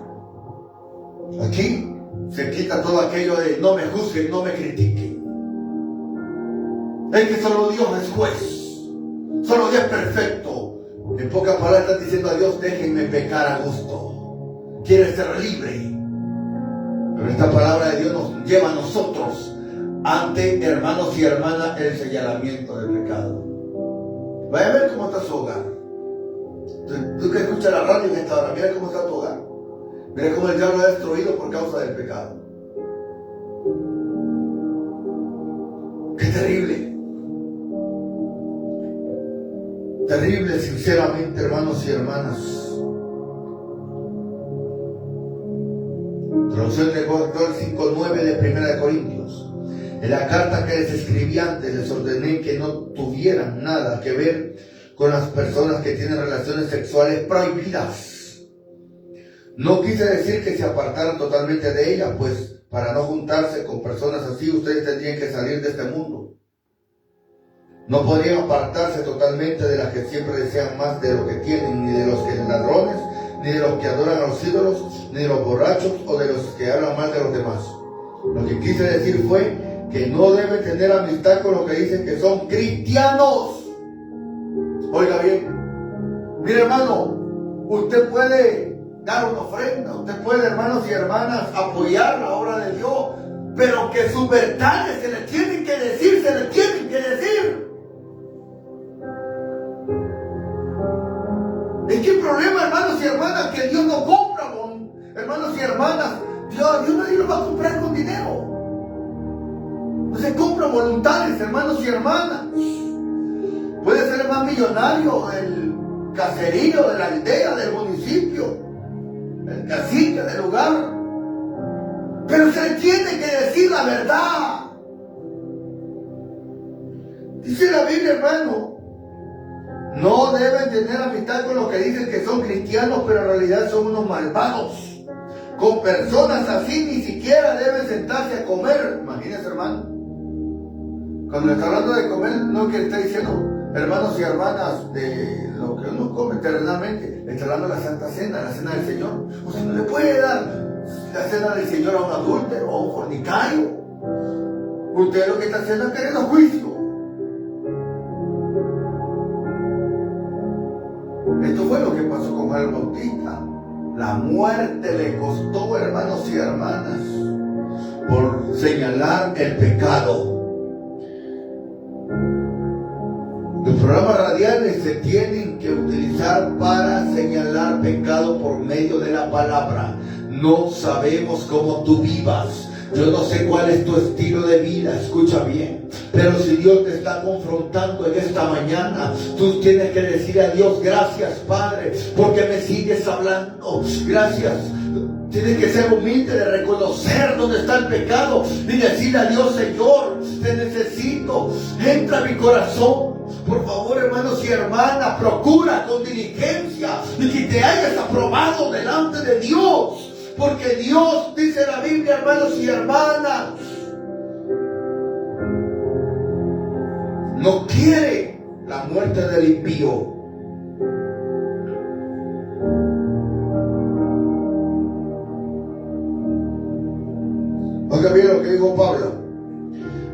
Aquí se quita todo aquello de no me juzguen, no me critiquen. Es que solo Dios es juez, solo Dios es perfecto. En pocas palabras están diciendo a Dios, déjenme pecar a gusto. Quiere ser libre. Pero esta palabra de Dios nos lleva a nosotros ante hermanos y hermanas el señalamiento del pecado. Vaya a ver cómo está su hogar. Tú que escuchas la radio en esta hora, mira cómo está tu hogar. Mira cómo el diablo ha destruido por causa del pecado. Qué terrible. Terrible, sinceramente, hermanos y hermanas. Traducción de 5:9 de 1 de Corintios. En la carta que les escribí antes les ordené que no tuvieran nada que ver con las personas que tienen relaciones sexuales prohibidas. No quise decir que se apartaran totalmente de ellas, pues para no juntarse con personas así ustedes tendrían que salir de este mundo. No podrían apartarse totalmente de las que siempre desean más de lo que tienen, ni de los que son ladrones, ni de los que adoran a los ídolos, ni de los borrachos o de los que hablan mal de los demás. Lo que quise decir fue que no deben tener amistad con los que dicen que son cristianos. Oiga bien, mire hermano, usted puede dar una ofrenda, usted puede, hermanos y hermanas, apoyar la obra de Dios, pero que sus verdades se le tienen que decir, se le tienen que decir. ¿Es qué problema, hermanos y hermanas, que Dios no compra con hermanos y hermanas? Dios nadie lo va a comprar con dinero. No se compra voluntades, hermanos y hermanas. Puede ser el más millonario del caserío, de la aldea, del municipio, el cacique del lugar. Pero se le tiene que decir la verdad. Dice la Biblia, hermano, no deben tener amistad con los que dicen que son cristianos, pero en realidad son unos malvados. Con personas así ni siquiera deben sentarse a comer. Imagínense, hermano. Cuando está hablando de comer, no es que está diciendo, hermanos y hermanas, de lo que uno come terrenalmente. Está hablando de la Santa Cena, la Cena del Señor. Usted no le puede dar la Cena del Señor a un adúltero o a un fornicario. Usted lo que está haciendo es queriendo juicio. Esto fue lo que pasó con Juan el Bautista. La muerte le costó, hermanos y hermanas, por señalar el pecado. Los programas radiales se tienen que utilizar para señalar pecado por medio de la palabra. No sabemos cómo tú vivas. Yo no sé cuál es tu estilo de vida, escucha bien. Pero si Dios te está confrontando en esta mañana, tú tienes que decir a Dios, gracias Padre, porque me sigues hablando. Gracias. Tienes que ser humilde de reconocer dónde está el pecado y decirle a Dios, Señor, te necesito, entra a mi corazón. Por favor, hermanos y hermanas, procura con diligencia y que te hayas aprobado delante de Dios. Porque Dios, dice la Biblia, hermanos y hermanas, no quiere la muerte del impío. Oiga bien lo que dijo Pablo,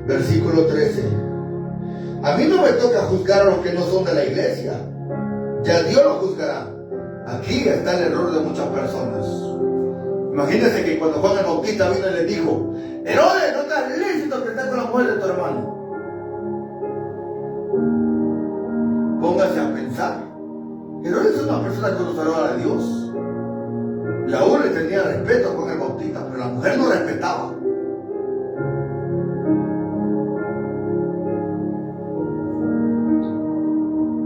versículo 13. A mí no me toca juzgar a los que no son de la iglesia. Ya Dios lo juzgará. Aquí está el error de muchas personas. Imagínense que cuando Juan el Bautista vino y le dijo, Herodes, no estás lícito que estés con la mujer de tu hermano. Póngase a pensar. Herodes es una persona conocedora de Dios. Y aún le tenía respeto a Juan el Bautista, pero la mujer no respetaba.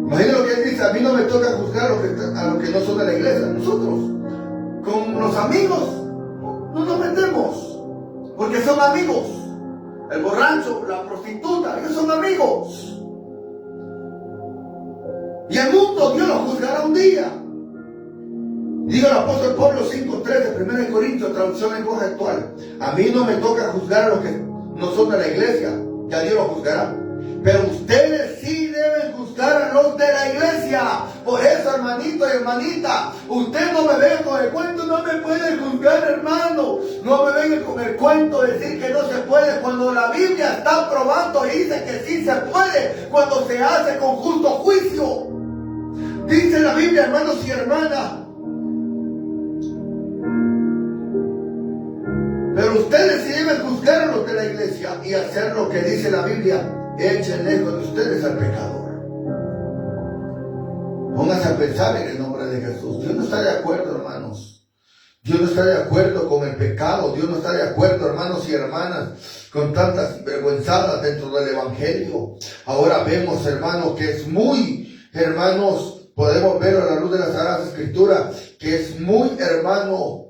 Imagínense lo que él dice, a mí no me toca juzgar a los que no son de la iglesia. Nosotros, con los amigos, no nos metemos, porque son amigos. El borracho, la prostituta, ellos son amigos. Y el mundo Dios lo juzgará un día. Digo el apóstol Pablo 5:13, 1 Corintios, traducción en lenguaje actual. A mí no me toca juzgar a los que no son de la iglesia, ya Dios lo juzgará. Pero ustedes sí deben juzgar a los de la iglesia. Por eso, hermanito y hermanita, usted no me venga con el cuento, no me puede juzgar, hermano. No me venga con el cuento de decir que no se puede, cuando la Biblia está probando y dice que sí se puede, cuando se hace con justo juicio. Dice la Biblia, hermanos y hermanas, pero ustedes sí deben juzgar a los de la iglesia y hacer lo que dice la Biblia. Echen lejos de ustedes al pecador. Pónganse a pensar en el nombre de Jesús. Dios no está de acuerdo, hermanos. Dios no está de acuerdo con el pecado. Dios no está de acuerdo, hermanos y hermanas, con tantas vergüenzadas dentro del evangelio. Ahora vemos, hermanos, que es muy, hermanos, podemos ver a la luz de las Sagradas Escrituras, que es muy, hermano,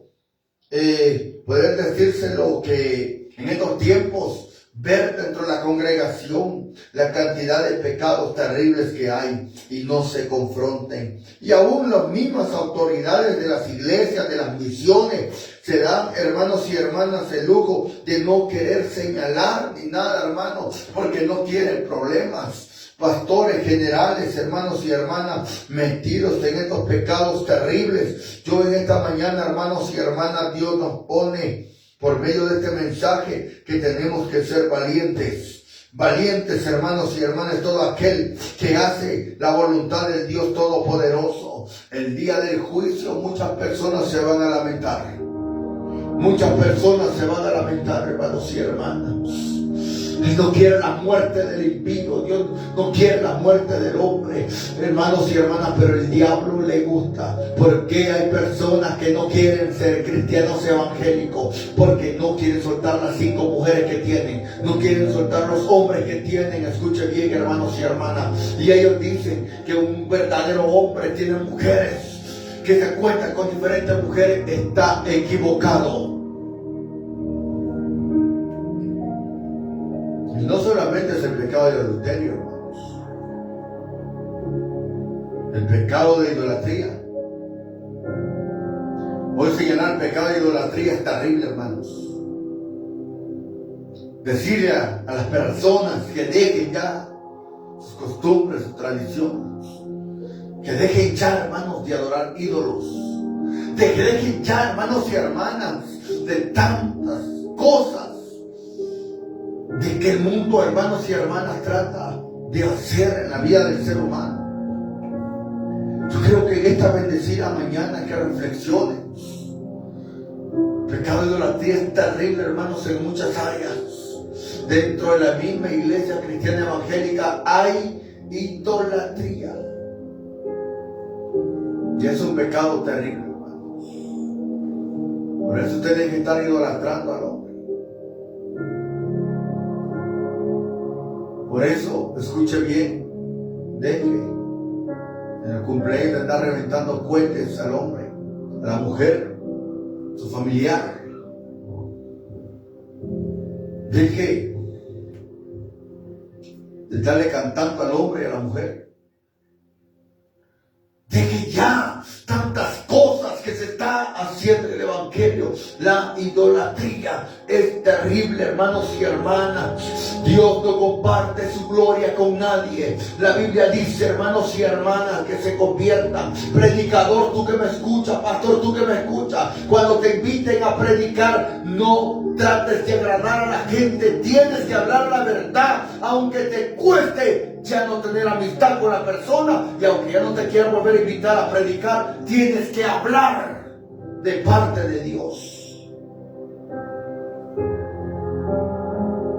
poder decírselo, que en estos tiempos ver dentro de la congregación la cantidad de pecados terribles que hay y no se confronten. Y aún las mismas autoridades de las iglesias, de las misiones, se dan, hermanos y hermanas, el lujo de no querer señalar ni nada, hermanos, porque no quieren problemas. Pastores, generales, hermanos y hermanas, metidos en estos pecados terribles. Yo en esta mañana, hermanos y hermanas, Dios nos pone por medio de este mensaje que tenemos que ser valientes. Valientes, hermanos y hermanas, todo aquel que hace la voluntad del Dios Todopoderoso. El día del juicio muchas personas se van a lamentar. Muchas personas se van a lamentar, hermanos y hermanas. Dios no quiere la muerte del impío, Dios no quiere la muerte del hombre, hermanos y hermanas, pero el diablo le gusta. Porque hay personas que no quieren ser cristianos evangélicos, porque no quieren soltar las 5 mujeres que tienen, no quieren soltar los hombres que tienen. Escuche bien, hermanos y hermanas, y ellos dicen que un verdadero hombre tiene mujeres, que se acuestan con diferentes mujeres. Está equivocado. Y no solamente es el pecado de adulterio, hermanos. El pecado de idolatría. Hoy señalar el pecado de idolatría es terrible, hermanos. Decirle a las personas que dejen ya sus costumbres, sus tradiciones, que dejen ya, hermanos, de adorar ídolos, de que dejen ya, hermanos y hermanas, de tantas cosas de que el mundo, hermanos y hermanas, trata de hacer en la vida del ser humano. Yo creo que en esta bendecida mañana que reflexiones. El pecado de idolatría es terrible, hermanos, en muchas áreas. Dentro de la misma iglesia cristiana evangélica hay idolatría. Y es un pecado terrible, hermanos. Por eso usted tiene que estar idolatrando al hombre. Por eso, escuche bien, deje en el cumpleaños de andar reventando cohetes al hombre, a la mujer, su familiar. Deje de estarle cantando al hombre y a la mujer. Deje ya tantas cosas que se está haciendo en el evangelio. La idolatría es terrible, hermanos y hermanas. Dios no comparte su gloria con nadie. La Biblia dice, hermanos y hermanas, que se conviertan. Predicador, tú que me escuchas, pastor, tú que me escuchas, cuando te inviten a predicar, no trates de agradar a la gente. Tienes que hablar la verdad, aunque te cueste ya no tener amistad con la persona, y aunque ya no te quieran volver a invitar a predicar, tienes que hablar de parte de Dios.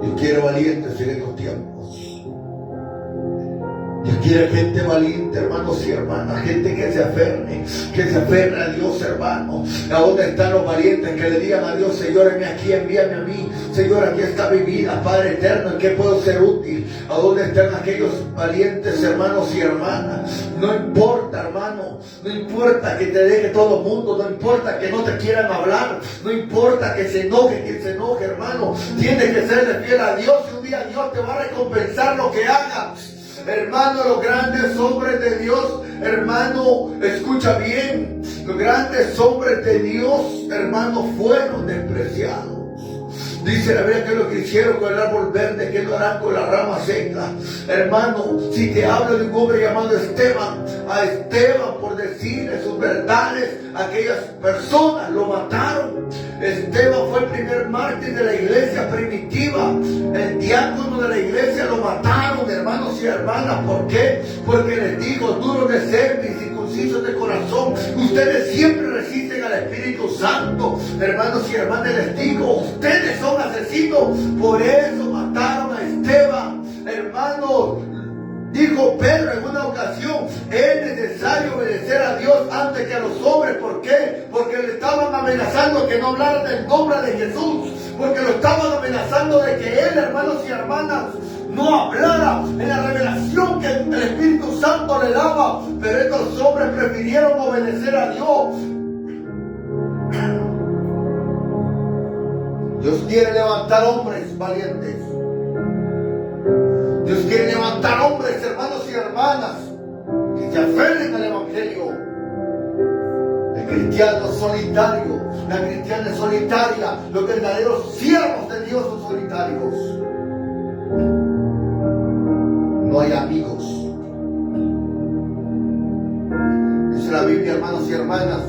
Dios quiere valientes en estos tiempos. Dios quiere gente valiente, hermanos y hermanas, gente que se aferre a Dios, hermano. ¿A dónde están los valientes que le digan a Dios, Señor, heme aquí, envíame a mí? Señor, aquí está mi vida, Padre eterno, ¿en qué puedo ser útil? ¿A dónde están aquellos valientes, hermanos y hermanas? No importa, hermano, no importa que te deje todo el mundo, no importa que no te quieran hablar, no importa que se enoje quien se enoje, hermano. Tienes que serle fiel a Dios, y un día Dios te va a recompensar lo que hagas. Hermano, los grandes hombres de Dios, hermano, escucha bien, los grandes hombres de Dios, hermano, fueron despreciados. Dice la Biblia que lo que hicieron con el árbol verde, que lo harán con la rama seca. Hermano, si te hablo de un hombre llamado Esteban, a Esteban por decirle sus verdades, aquellas personas lo mataron. Esteban fue el primer mártir de la iglesia primitiva. El diácono de la iglesia lo mataron, hermanos y hermanas. ¿Por qué? Porque les digo, duros de cerviz, incircuncisos de corazón, ustedes siempre resisten al Espíritu Santo. Hermanos y hermanas, les digo, ustedes son asesinos, por eso mataron a Esteban. Hermanos, dijo Pedro en una ocasión, es necesario obedecer a Dios antes que a los hombres. ¿Por qué? Porque le estaban amenazando que no hablara del nombre de Jesús, porque lo estaban amenazando de que él, hermanos y hermanas, no hablara en la revelación que el Espíritu Santo le daba. Pero estos hombres prefirieron obedecer a Dios. Dios quiere levantar hombres valientes. Dios quiere levantar hombres, hermanos y hermanas, que se aferren al Evangelio. El cristiano solitario, la cristiana solitaria, los verdaderos siervos de Dios son solitarios. No hay amigos. Dice la Biblia, hermanos y hermanas,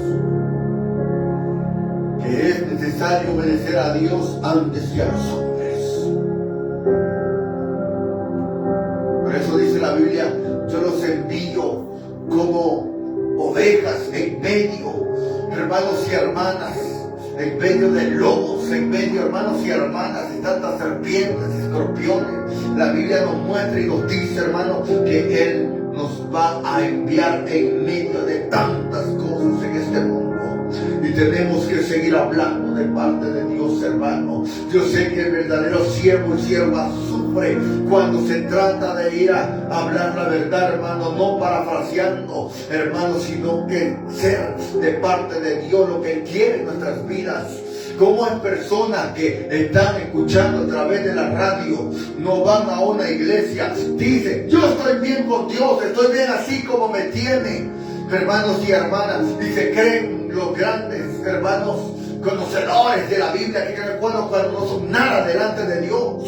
que es necesario obedecer a Dios antes que a los hombres. Por eso dice la Biblia, yo los envío como ovejas en medio, hermanos y hermanas, en medio de lobos, en medio, hermanos y hermanas, de tantas serpientes, escorpiones. La Biblia nos muestra y nos dice, hermanos, que Él nos va a enviar en medio de tantas cosas en este mundo. Y tenemos que seguir hablando de parte de Dios, hermano. Yo sé que el verdadero siervo y sierva sufre cuando se trata de ir a hablar la verdad, hermano, no parafraseando, hermano, sino que ser de parte de Dios lo que Él quiere en nuestras vidas. Como hay personas que están escuchando a través de la radio, no van a una iglesia, dicen, yo estoy bien con Dios, estoy bien así como me tiene. Hermanos y hermanas, y se creen los grandes, hermanos, conocedores de la Biblia, que recuerdan cuando no son nada delante de Dios.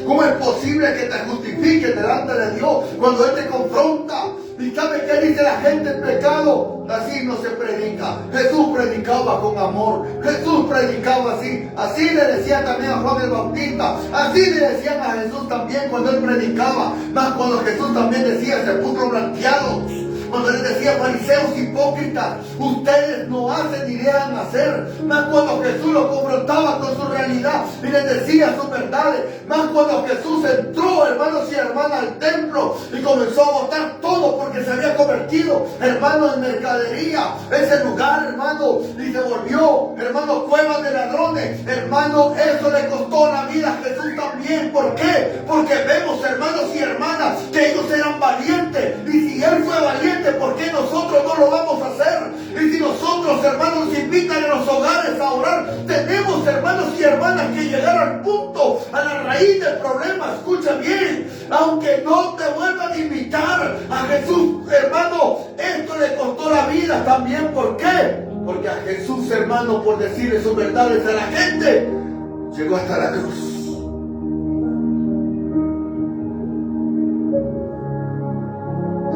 ¿Cómo es posible que te justifiques delante de Dios cuando Él te confronta? ¿Y sabe qué dice la gente en pecado? Así no se predica. Jesús predicaba con amor. Jesús predicaba así. Así le decían también a Juan el Bautista. Así le decían a Jesús también cuando Él predicaba. Más cuando Jesús también decía sepulcros blanqueados. Cuando les decía, fariseos hipócritas, ustedes no hacen ni dejan hacer. Más cuando Jesús los confrontaba con su realidad y les decía sus verdades. Más cuando Jesús entró, hermanos y hermanas, al templo y comenzó a botar todo porque se había convertido, hermano, en mercadería. Ese lugar, hermano, y se volvió, hermano, cueva de ladrones. Hermano, eso le costó la vida a Jesús también. ¿Por qué? Porque vemos, hermanos y hermanas, que ellos eran valientes. Y si Él fue valiente, ¿por qué nosotros no lo vamos a hacer? Y si nosotros, hermanos, nos invitan a los hogares a orar, tenemos, hermanos y hermanas, que llegar al punto, a la raíz del problema. Escucha bien, aunque no te vuelvan a invitar a Jesús, hermano, esto le costó la vida también. ¿Por qué? Porque a Jesús, hermano, por decirle sus verdades a la gente, llegó hasta la cruz.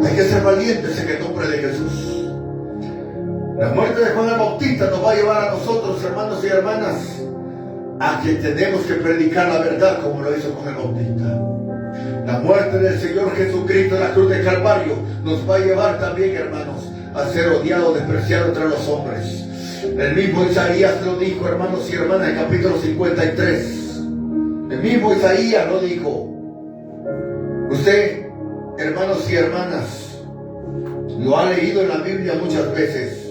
Hay que ser valientes en el nombre de Jesús. La muerte de Juan el Bautista nos va a llevar a nosotros, hermanos y hermanas, a que tenemos que predicar la verdad como lo hizo Juan el Bautista. La muerte del Señor Jesucristo en la cruz de Calvario nos va a llevar también, hermanos, a ser odiados, despreciados entre los hombres. El mismo Isaías lo dijo, hermanos y hermanas, en capítulo 53. El mismo Isaías lo dijo. Usted, hermanos y hermanas, lo ha leído en la Biblia muchas veces,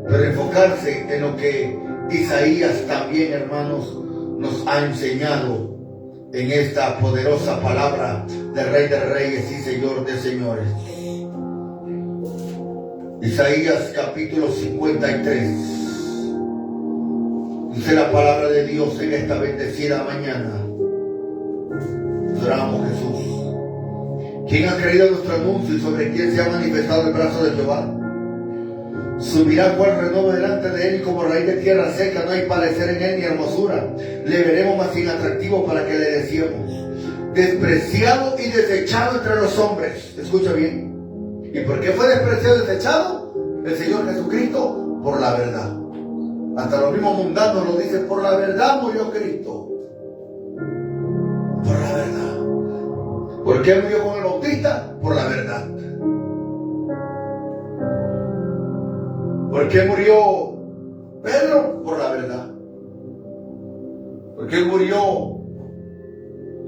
pero enfocarse en lo que Isaías también, hermanos, nos ha enseñado en esta poderosa palabra del Rey de Reyes y Señor de Señores. Isaías capítulo 53. Dice la palabra de Dios en esta bendecida mañana. Adoramos, Jesús. ¿Quién ha creído nuestro anuncio y sobre quién se ha manifestado el brazo de Jehová? Subirá cual renuevo delante de él y como raíz de tierra seca, no hay parecer en él ni hermosura. Le veremos más inatractivo para que le deseemos. Despreciado y desechado entre los hombres. Escucha bien. ¿Y por qué fue despreciado y desechado? El Señor Jesucristo, por la verdad. Hasta los mismos mundanos lo dicen, por la verdad murió Cristo. Por la verdad. ¿Por qué murió con el Bautista? Por la verdad. ¿Por qué murió Pedro? Por la verdad. ¿Por qué murió,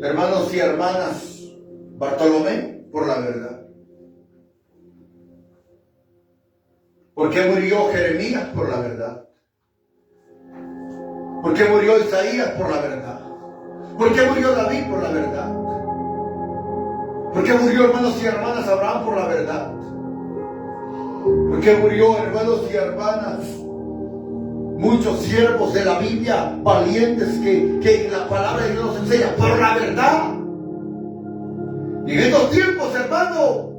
hermanos y hermanas, Bartolomé? Por la verdad. ¿Por qué murió Jeremías? Por la verdad. ¿Por qué murió Isaías? Por la verdad. ¿Por qué murió David? Por la verdad. ¿Por qué murió, hermanos y hermanas, Abraham? Por la verdad. ¿Por qué murió, hermanos y hermanas, muchos siervos de la Biblia, valientes que la palabra de Dios nos enseña? Por la verdad. Y en estos tiempos, hermano,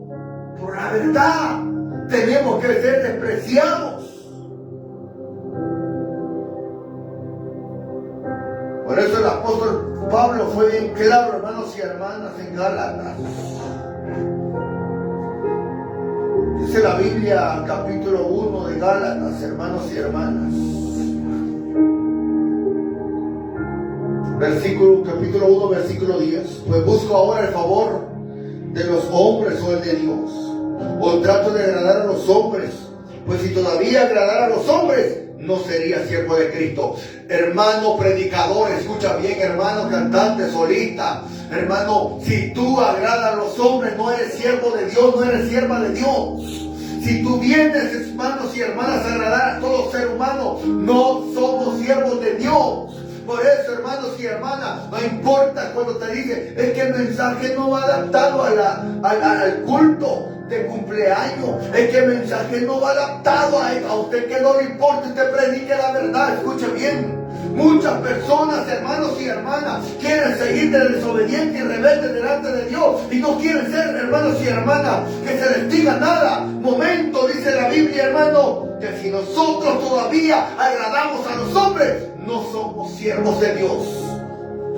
por la verdad tenemos que ser despreciados. Por eso el apóstol Pablo fue bien claro, hermanos y hermanas, en Gálatas. Dice la Biblia, capítulo 1 de Gálatas, hermanos y hermanas. Capítulo 1, versículo 10. Pues busco ahora el favor de los hombres o el de Dios. O trato de agradar a los hombres. Pues si todavía agradara a los hombres, no sería siervo de Cristo. Hermano predicador, escucha bien, hermano cantante, solista. Hermano, si tú agradas a los hombres, no eres siervo de Dios, no eres sierva de Dios. Si tú vienes, hermanos y hermanas, a agradar a todo ser humano, no somos siervos de Dios. Por eso, hermanos y hermanas, no importa cuando te dice, es que el mensaje no va adaptado al culto de cumpleaños, es que el mensaje no va adaptado a usted, que no le importa, usted predique la verdad. Escuche bien, muchas personas, hermanos y hermanas, quieren seguir de desobedientes y rebeldes delante de Dios y no quieren ser, hermanos y hermanas, que se les diga nada. Momento, dice la Biblia, hermano, que si nosotros todavía agradamos a los hombres, no somos siervos de Dios.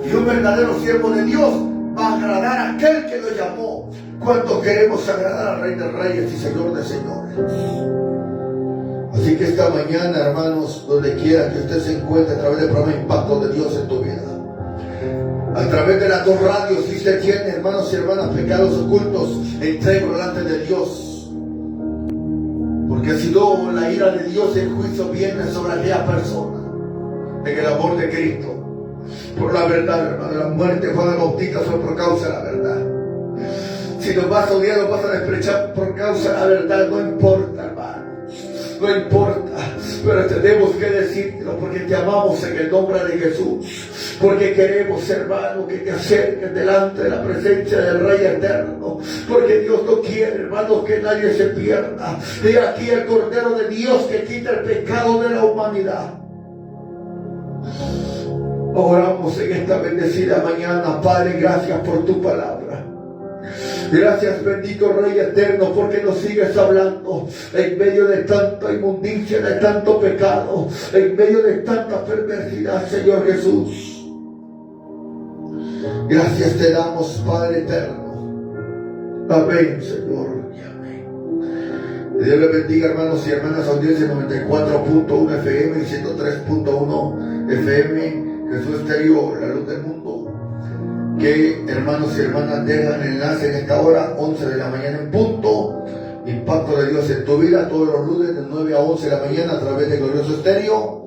Y un verdadero siervo de Dios va a agradar a aquel que lo llamó. ¿Cuánto queremos agradar al Rey de Reyes y Señor de Señores? Así que esta mañana, hermanos, donde quiera que usted se encuentre, a través del programa Impacto de Dios en tu vida, a través de las dos radios, si usted tiene, hermanos y hermanas, pecados ocultos, entrego delante de Dios. Porque si no, la ira de Dios y el juicio viene sobre aquella persona. En el amor de Cristo, por la verdad, hermano, la muerte de Juan el Bautista fue por causa de la verdad. Si nos vas a odiar, nos vas a despreciar por causa de la verdad, no importa, hermano, no importa, pero tenemos que decirlo porque te amamos en el nombre de Jesús, porque queremos, hermano, que te acerques delante de la presencia del Rey eterno, porque Dios no quiere, hermano, que nadie se pierda. Y aquí el Cordero de Dios que quita el pecado de la humanidad. Oramos en esta bendecida mañana, Padre, gracias por tu palabra. Gracias, bendito Rey eterno, porque nos sigues hablando en medio de tanta inmundicia, de tanto pecado, en medio de tanta perversidad, Señor Jesús. Gracias te damos, Padre eterno. Amén, Señor. Dios les bendiga, hermanos y hermanas, audiencia 94.1 FM y 103.1 FM, Jesús Estéreo, la luz del mundo. Que, hermanos y hermanas, dejan el enlace en esta hora, 11 de la mañana en punto. Impacto de Dios en tu vida, todos los lunes de 9 a 11 de la mañana a través de Glorioso Estéreo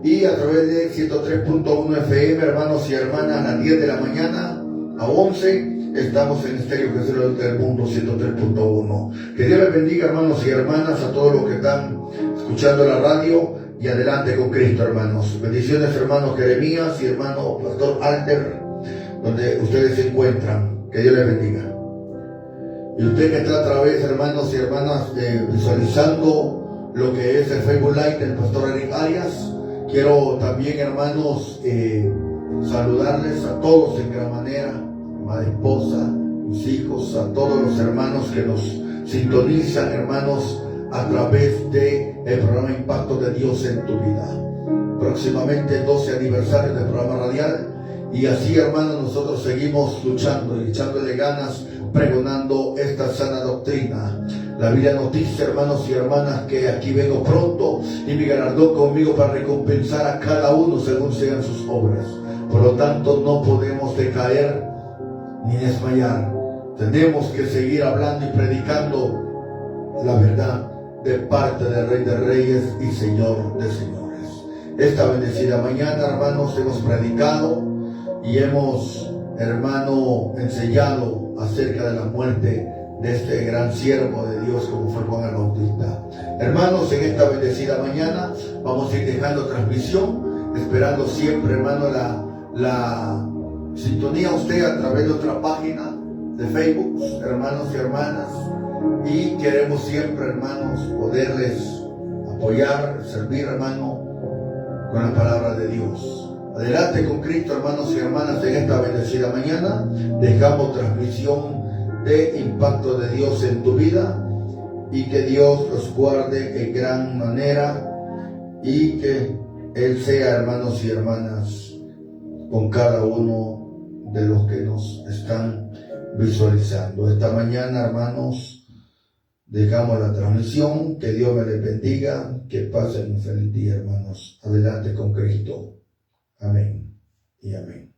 y a través de 103.1 FM, hermanos y hermanas, a las 10 de la mañana a 11. Estamos en Estéreo Jesús del Mundo 103.1. Que Dios les bendiga, hermanos y hermanas, a todos los que están escuchando la radio, y adelante con Cristo, hermanos. Bendiciones, hermanos Jeremías y hermano Pastor Alter, donde ustedes se encuentran. Que Dios les bendiga. Y usted que está a través, hermanos y hermanas, visualizando lo que es el Facebook Live del Pastor Eric Arias, quiero también, hermanos, saludarles a todos en gran manera. Amada esposa, mis hijos, a todos los hermanos que nos sintonizan, hermanos, a través de el programa Impacto de Dios en tu vida. Próximamente 12 aniversario del programa radial, y así, hermanos, nosotros seguimos luchando y echándole ganas, pregonando esta sana doctrina. La Biblia nos dice, hermanos y hermanas, que aquí vengo pronto y mi galardón conmigo para recompensar a cada uno según sean sus obras. Por lo tanto, no podemos decaer ni desmayar. Tenemos que seguir hablando y predicando la verdad de parte del Rey de Reyes y Señor de Señores. Esta bendecida mañana, hermanos, hemos predicado y hemos, hermano, enseñado acerca de la muerte de este gran siervo de Dios como fue Juan el Bautista. Hermanos, en esta bendecida mañana vamos a ir dejando transmisión, esperando siempre, hermano, la sintonía a usted a través de otra página de Facebook, hermanos y hermanas, y queremos siempre, hermanos, poderles apoyar, servir, hermano, con la palabra de Dios. Adelante con Cristo, hermanos y hermanas, en esta bendecida mañana. Dejamos transmisión de Impacto de Dios en tu vida, y que Dios los guarde en gran manera, y que Él sea, hermanos y hermanas, con cada uno de los que nos están visualizando. Esta mañana, hermanos, dejamos la transmisión. Que Dios me les bendiga, que pasen un feliz día, hermanos. Adelante con Cristo. Amén y amén.